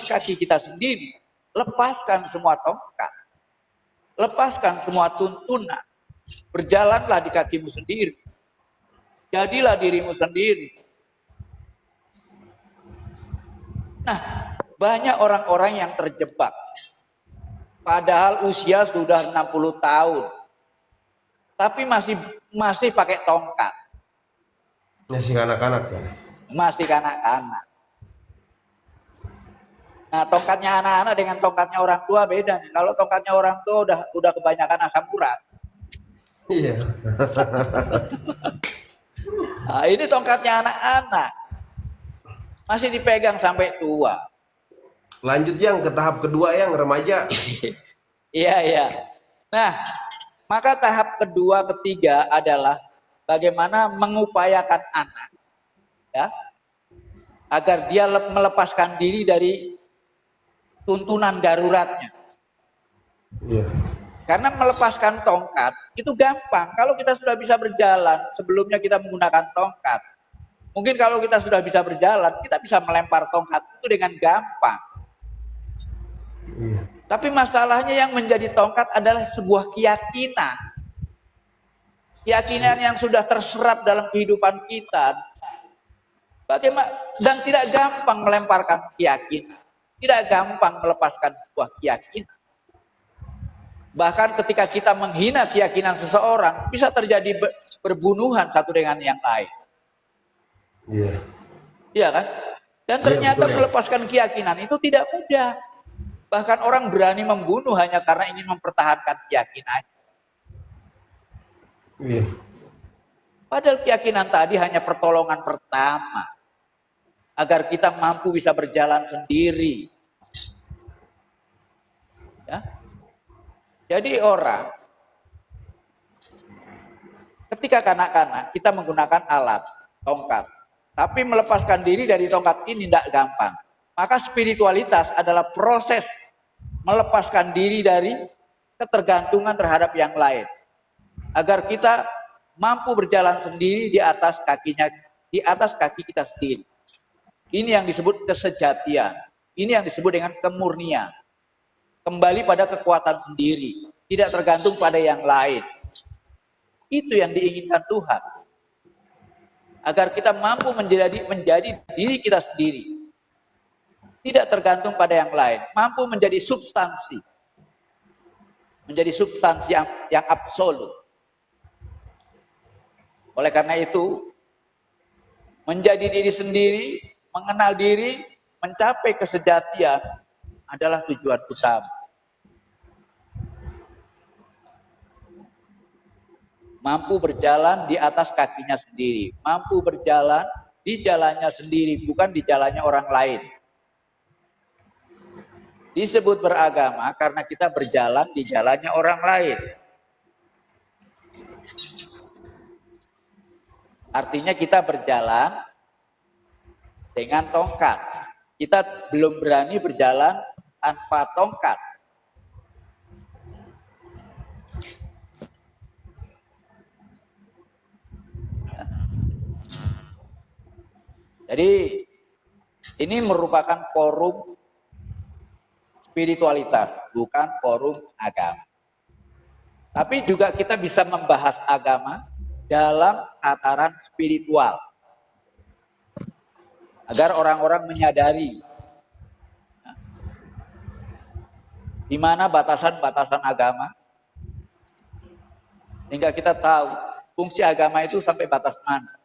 kaki kita sendiri, lepaskan semua tongkat, lepaskan semua tuntunan, berjalanlah di kakimu sendiri, jadilah dirimu sendiri. Nah, banyak orang-orang yang terjebak, padahal usia sudah 60 tahun, tapi masih pakai tongkat. Masih kanak-kanak kan? Masih kanak-kanak. Nah, tongkatnya anak-anak dengan tongkatnya orang tua beda nih. Kalau tongkatnya orang tua udah kebanyakan asam urat. Iya. Nah, ini tongkatnya anak-anak. Masih dipegang sampai tua. Lanjut yang ke tahap kedua yang remaja. Iya, iya. Nah, maka tahap kedua, ketiga adalah bagaimana mengupayakan anak, ya, agar dia melepaskan diri dari tuntunan daruratnya. Iya. Karena melepaskan tongkat itu gampang. Kalau kita sudah bisa berjalan, sebelumnya kita menggunakan tongkat. Mungkin kalau kita sudah bisa berjalan, kita bisa melempar tongkat itu dengan gampang. Iya. Tapi masalahnya yang menjadi tongkat adalah sebuah keyakinan. Keyakinan yang sudah terserap dalam kehidupan kita. Bagaimana, dan tidak gampang melemparkan keyakinan. Tidak gampang melepaskan sebuah keyakinan. Bahkan ketika kita menghina keyakinan seseorang, bisa terjadi berbunuhan satu dengan yang lain. Iya. Iya kan? Dan ternyata betul, ya. melepaskan keyakinan itu tidak mudah. Bahkan orang berani membunuh hanya karena ingin mempertahankan keyakinannya. Iya. Padahal keyakinan tadi hanya pertolongan pertama. Agar kita mampu bisa berjalan sendiri. Ya. Jadi orang, ketika kanak-kanak kita menggunakan alat, tongkat. Tapi melepaskan diri dari tongkat ini tidak gampang. Maka spiritualitas adalah proses melepaskan diri dari ketergantungan terhadap yang lain. Agar kita mampu berjalan sendiri di atas kaki kita sendiri. Ini yang disebut kesejatian. Ini yang disebut dengan kemurnian. Kembali pada kekuatan sendiri, tidak tergantung pada yang lain. Itu yang diinginkan Tuhan. Agar kita mampu menjadi diri kita sendiri. Tidak tergantung pada yang lain, mampu menjadi substansi. Menjadi substansi yang absolut. Oleh karena itu, menjadi diri sendiri, mengenal diri, mencapai kesejatian adalah tujuan utama. Mampu berjalan di atas kakinya sendiri, mampu berjalan di jalannya sendiri, bukan di jalannya orang lain. Disebut beragama karena kita berjalan di jalannya orang lain. Artinya kita berjalan dengan tongkat. Kita belum berani berjalan tanpa tongkat. Jadi ini merupakan forum spiritualitas, bukan forum agama. Tapi juga kita bisa membahas agama dalam tataran spiritual. Agar orang-orang menyadari di mana batasan-batasan agama. Sehingga kita tahu fungsi agama itu sampai batas mana.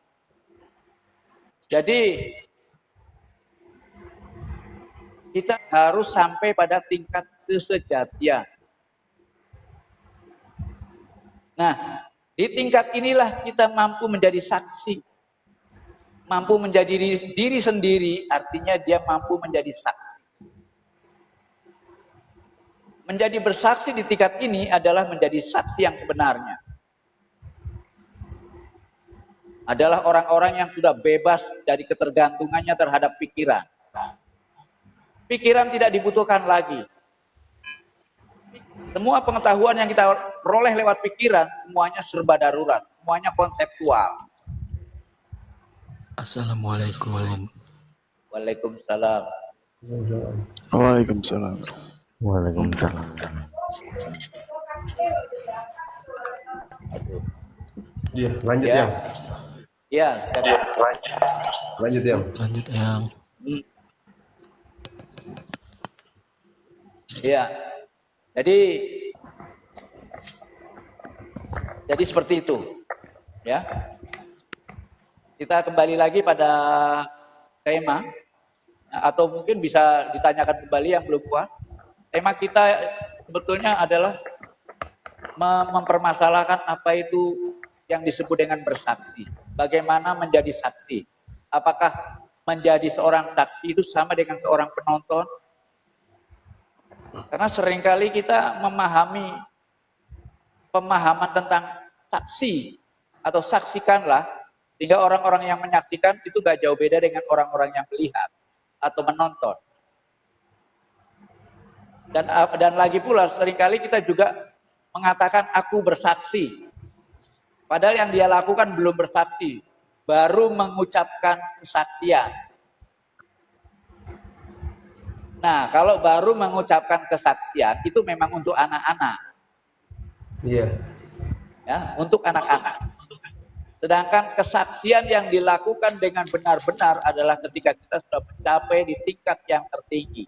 Jadi kita harus sampai pada tingkat kesejatian. Nah, di tingkat inilah kita mampu menjadi saksi. Mampu menjadi diri sendiri, artinya dia mampu menjadi saksi. Menjadi bersaksi di tingkat ini adalah menjadi saksi yang sebenarnya. Adalah orang-orang yang sudah bebas dari ketergantungannya terhadap pikiran. Pikiran tidak dibutuhkan lagi. Semua pengetahuan yang kita peroleh lewat pikiran, semuanya serba darurat, semuanya konseptual. Assalamualaikum. Waalaikumsalam. Waalaikumsalam. Waalaikumsalam. Iya, lanjut Ya. Yang. Iya, Lanjut Yang. Lanjut yang. Iya. Jadi seperti itu. Ya. Kita kembali lagi pada tema, atau mungkin bisa ditanyakan kembali yang belum puas. Tema kita sebetulnya adalah mempermasalahkan apa itu yang disebut dengan bersaksi. Bagaimana menjadi saksi? Apakah menjadi seorang saksi itu sama dengan seorang penonton? Karena seringkali kita memahami pemahaman tentang saksi atau saksikanlah, sehingga orang-orang yang menyaksikan itu gak jauh beda dengan orang-orang yang melihat atau menonton. Dan lagi pula seringkali kita juga mengatakan aku bersaksi. Padahal yang dia lakukan belum bersaksi, baru mengucapkan kesaksian. Nah, kalau baru mengucapkan kesaksian itu memang untuk anak-anak. Iya. Ya, untuk anak-anak. Sedangkan kesaksian yang dilakukan dengan benar-benar adalah ketika kita sudah mencapai di tingkat yang tertinggi.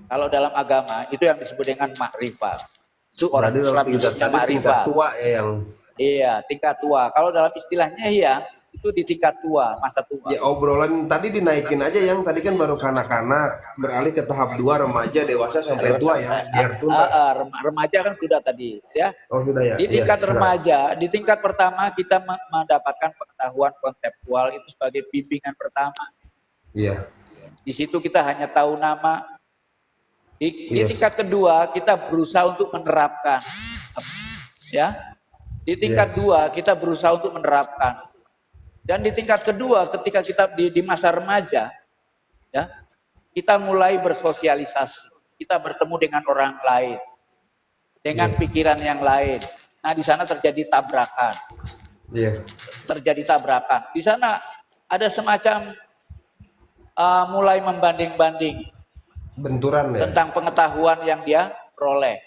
Kalau dalam agama itu yang disebut dengan makrifat. Itu orang Islam disebutnya makrifat. Tua ya Yang. Iya, tingkat tua. Kalau dalam istilahnya ya, itu di tingkat tua, masa tua. Ya obrolan tadi dinaikin aja Yang. Tadi kan baru kanak-kanak, beralih ke tahap 2 remaja, dewasa sampai tua ya. Biar tuntas. Remaja kan sudah tadi ya. Oh sudah ya. Di tingkat Iya, remaja, di tingkat pertama kita mendapatkan pengetahuan konseptual itu sebagai bimbingan pertama. Iya. Di situ kita hanya tahu nama. Di Iya. tingkat kedua kita berusaha untuk menerapkan, ya. Di tingkat dua kita berusaha untuk menerapkan. Dan di tingkat kedua, ketika kita di masa remaja, ya, kita mulai bersosialisasi, kita bertemu dengan orang lain, dengan pikiran yang lain. Nah, di sana terjadi tabrakan. Terjadi tabrakan. Di sana ada semacam mulai membanding-banding Benturan ya. tentang pengetahuan yang dia peroleh.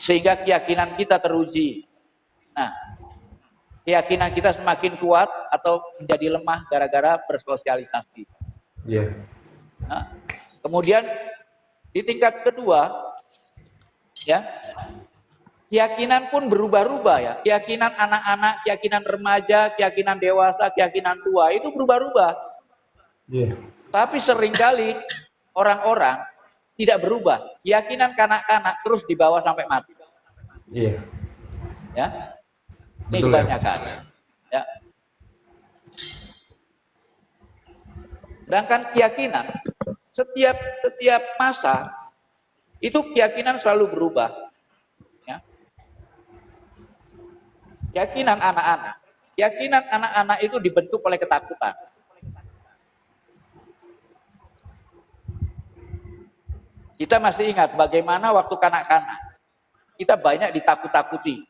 Sehingga keyakinan kita teruji. Nah, keyakinan kita semakin kuat atau menjadi lemah gara-gara bersosialisasi. Iya. Nah, kemudian di tingkat kedua, ya, keyakinan pun berubah-ubah ya. Keyakinan anak-anak, keyakinan remaja, keyakinan dewasa, keyakinan tua itu berubah-ubah. Iya. Tapi seringkali orang-orang tidak berubah. Keyakinan kanak-kanak terus dibawa sampai mati. Iya. Ya. Ini Betul, kebanyakan. Ya. Sedangkan keyakinan setiap masa itu keyakinan selalu berubah. Ya. Keyakinan anak-anak itu dibentuk oleh ketakutan. Kita masih ingat bagaimana waktu kanak-kanak kita banyak ditakut-takuti.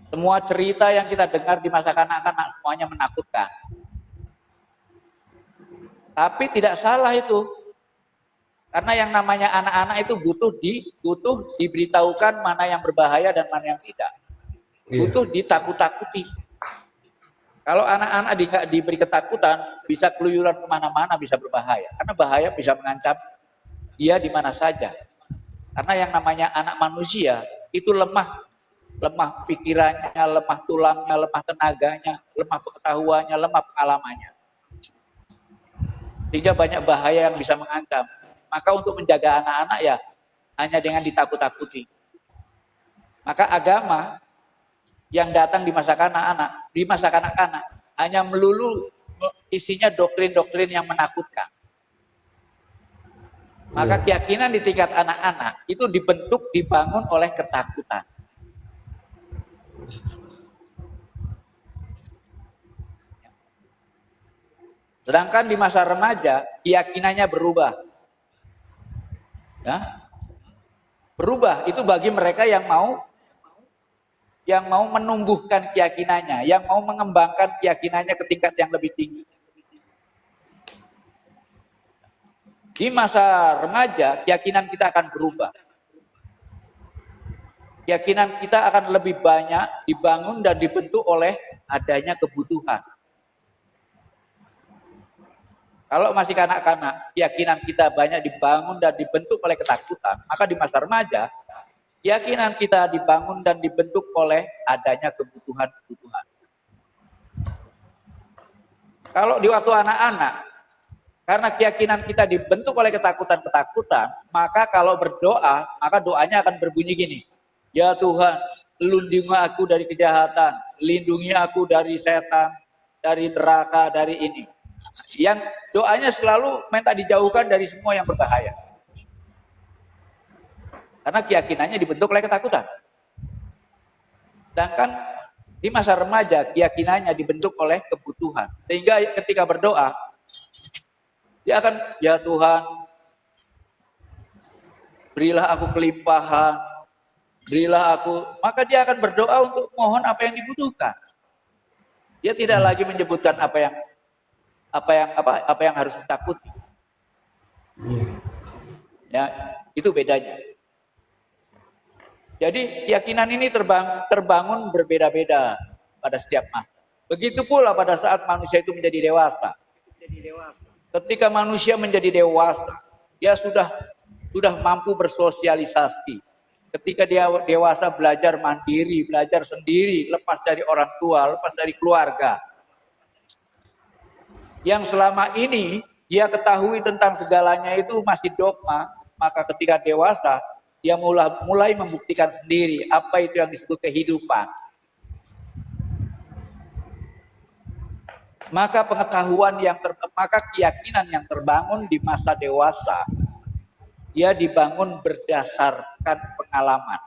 Semua cerita yang kita dengar di masa kanak-kanak semuanya menakutkan. Tapi tidak salah itu. Karena yang namanya anak-anak itu butuh diberitahukan mana yang berbahaya dan mana yang tidak. Butuh ditakut-takuti. Kalau anak-anak tidak diberi ketakutan, bisa keluyuran kemana-mana, bisa berbahaya. Karena bahaya bisa mengancam dia di mana saja. Karena yang namanya anak manusia itu lemah pikirannya, lemah tulangnya, lemah tenaganya, lemah pengetahuannya, lemah pengalamannya. Sehingga banyak bahaya yang bisa mengancam. Maka untuk menjaga anak-anak ya hanya dengan ditakut-takuti. Maka agama yang datang di masa kanak-kanak hanya melulu isinya doktrin-doktrin yang menakutkan. Maka keyakinan di tingkat anak-anak itu dibangun oleh ketakutan. Sedangkan di masa remaja keyakinannya berubah. Ya. Berubah itu bagi mereka yang mau menumbuhkan keyakinannya, yang mau mengembangkan keyakinannya ke tingkat yang lebih tinggi. Di masa remaja, keyakinan kita akan berubah. Keyakinan kita akan lebih banyak dibangun dan dibentuk oleh adanya kebutuhan. Kalau masih kanak-kanak, keyakinan kita banyak dibangun dan dibentuk oleh ketakutan, maka di masa remaja, keyakinan kita dibangun dan dibentuk oleh adanya kebutuhan-kebutuhan. Kalau di waktu anak-anak, karena keyakinan kita dibentuk oleh ketakutan-ketakutan, maka kalau berdoa, maka doanya akan berbunyi gini. Ya Tuhan, lindungi aku dari kejahatan, lindungi aku dari setan, dari neraka, dari ini. Yang doanya selalu minta dijauhkan dari semua yang berbahaya. Karena keyakinannya dibentuk oleh ketakutan. Sedangkan di masa remaja keyakinannya dibentuk oleh kebutuhan. Sehingga ketika berdoa, dia akan, ya Tuhan, berilah aku kelimpahan, berilah aku. Maka dia akan berdoa untuk mohon apa yang dibutuhkan. Dia tidak lagi menyebutkan apa yang harus ditakuti. Ya, itu bedanya. Jadi keyakinan ini terbangun berbeda-beda pada setiap masa. Begitu pula pada saat manusia itu menjadi dewasa. Ketika manusia menjadi dewasa, dia sudah mampu bersosialisasi. Ketika dia dewasa belajar mandiri, belajar sendiri, lepas dari orang tua, lepas dari keluarga. Yang selama ini dia ketahui tentang segalanya itu masih dogma, maka ketika dewasa dia mulai membuktikan sendiri apa itu yang disebut kehidupan. Maka maka keyakinan yang terbangun di masa dewasa, dia dibangun berdasarkan pengalaman.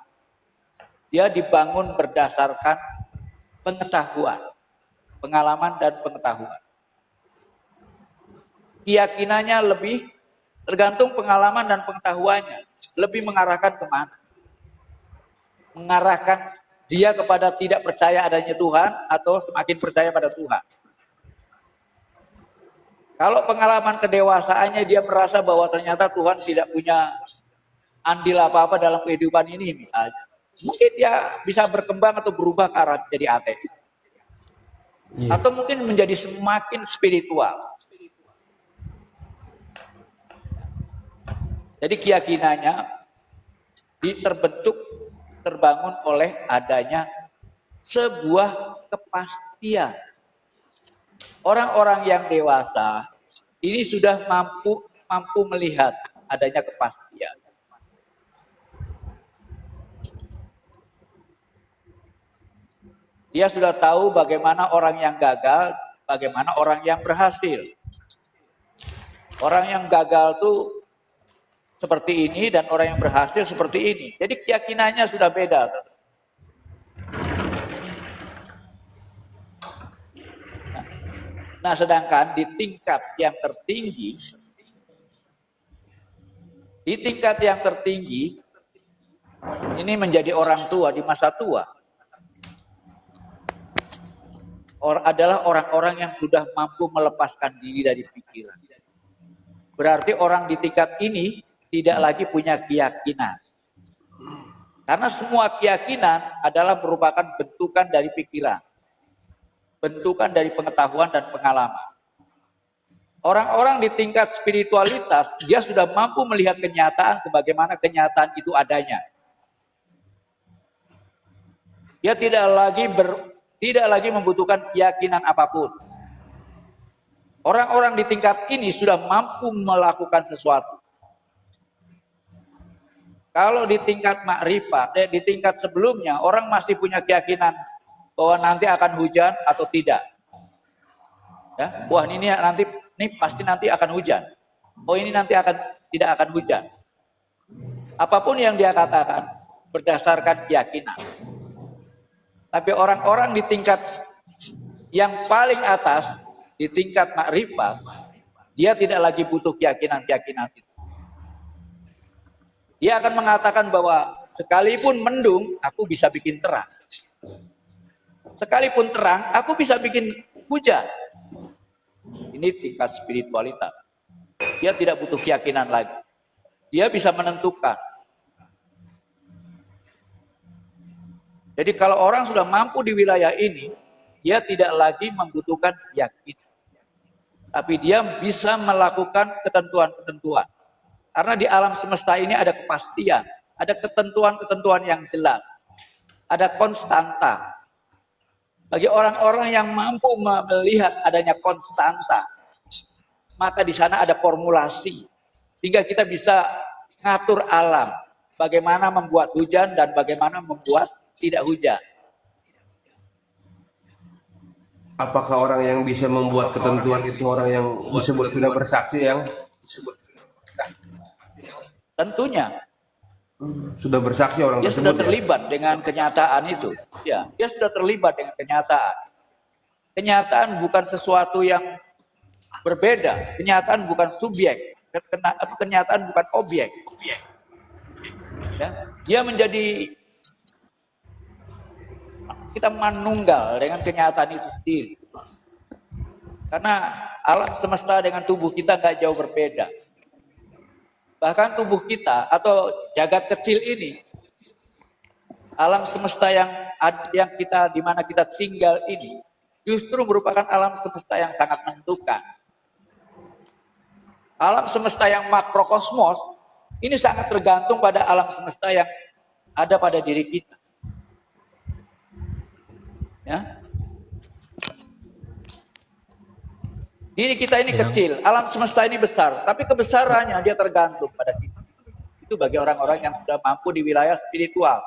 Dia dibangun berdasarkan pengetahuan, pengalaman dan pengetahuan. Keyakinannya lebih tergantung pengalaman dan pengetahuannya, lebih mengarahkan kemana? Mengarahkan dia kepada tidak percaya adanya Tuhan atau semakin percaya pada Tuhan. Kalau pengalaman kedewasaannya dia merasa bahwa ternyata Tuhan tidak punya andil apa-apa dalam kehidupan ini misalnya, mungkin dia bisa berkembang atau berubah ke arah jadi ateis. Atau mungkin menjadi semakin spiritual. Jadi keyakinannya terbangun oleh adanya sebuah kepastian. Orang-orang yang dewasa ini sudah mampu melihat adanya kepastian. Dia sudah tahu bagaimana orang yang gagal, bagaimana orang yang berhasil. Orang yang gagal tuh seperti ini dan orang yang berhasil seperti ini. Jadi keyakinannya sudah beda. Nah, sedangkan di tingkat yang tertinggi, ini menjadi orang tua di masa tua. Adalah orang-orang yang sudah mampu melepaskan diri dari pikiran. Berarti orang di tingkat ini tidak lagi punya keyakinan. Karena semua keyakinan adalah merupakan bentukan dari pikiran. Bentukan dari pengetahuan dan pengalaman. Orang-orang di tingkat spiritualitas, dia sudah mampu melihat kenyataan sebagaimana kenyataan itu adanya. Dia tidak lagi membutuhkan keyakinan apapun. Orang-orang di tingkat ini sudah mampu melakukan sesuatu. Kalau di tingkat makrifat, di tingkat sebelumnya, orang masih punya keyakinan bahwa nanti akan hujan atau tidak. Ya, wah ini pasti nanti akan hujan. Oh ini nanti tidak akan hujan. Apapun yang dia katakan berdasarkan keyakinan. Tapi orang-orang di tingkat yang paling atas, di tingkat makrifat, dia tidak lagi butuh keyakinan-keyakinan itu. Dia akan mengatakan bahwa sekalipun mendung, aku bisa bikin terang. Sekalipun terang, aku bisa bikin hujan. Ini tingkat spiritualitas. Dia tidak butuh keyakinan lagi. Dia bisa menentukan. Jadi kalau orang sudah mampu di wilayah ini, dia tidak lagi membutuhkan keyakinan. Tapi dia bisa melakukan ketentuan-ketentuan. Karena di alam semesta ini ada kepastian. Ada ketentuan-ketentuan yang jelas. Ada konstanta. Bagi orang-orang yang mampu melihat adanya konstanta, maka di sana ada formulasi. Sehingga kita bisa ngatur alam. Bagaimana membuat hujan dan bagaimana membuat tidak hujan. Apakah orang yang bisa membuat ketentuan itu orang yang disebut sudah bersaksi yang tentunya sudah bersaksi orang dia tersebut sudah terlibat dengan kenyataan itu. Ya, dia sudah terlibat dengan kenyataan. Kenyataan bukan sesuatu yang berbeda. Kenyataan bukan subjek. Kenyataan bukan objek. Ya, dia menjadi kita manunggal dengan kenyataan itu sendiri. Karena alam semesta dengan tubuh kita nggak jauh berbeda. Bahkan tubuh kita atau jagat kecil ini, alam semesta yang kita di mana kita tinggal ini, justru merupakan alam semesta yang sangat menentukan. Alam semesta yang makrokosmos ini sangat tergantung pada alam semesta yang ada pada diri kita. Ya. Diri kita ini kecil, alam semesta ini besar, tapi kebesarannya dia tergantung pada kita. Itu bagi orang-orang yang sudah mampu di wilayah spiritual.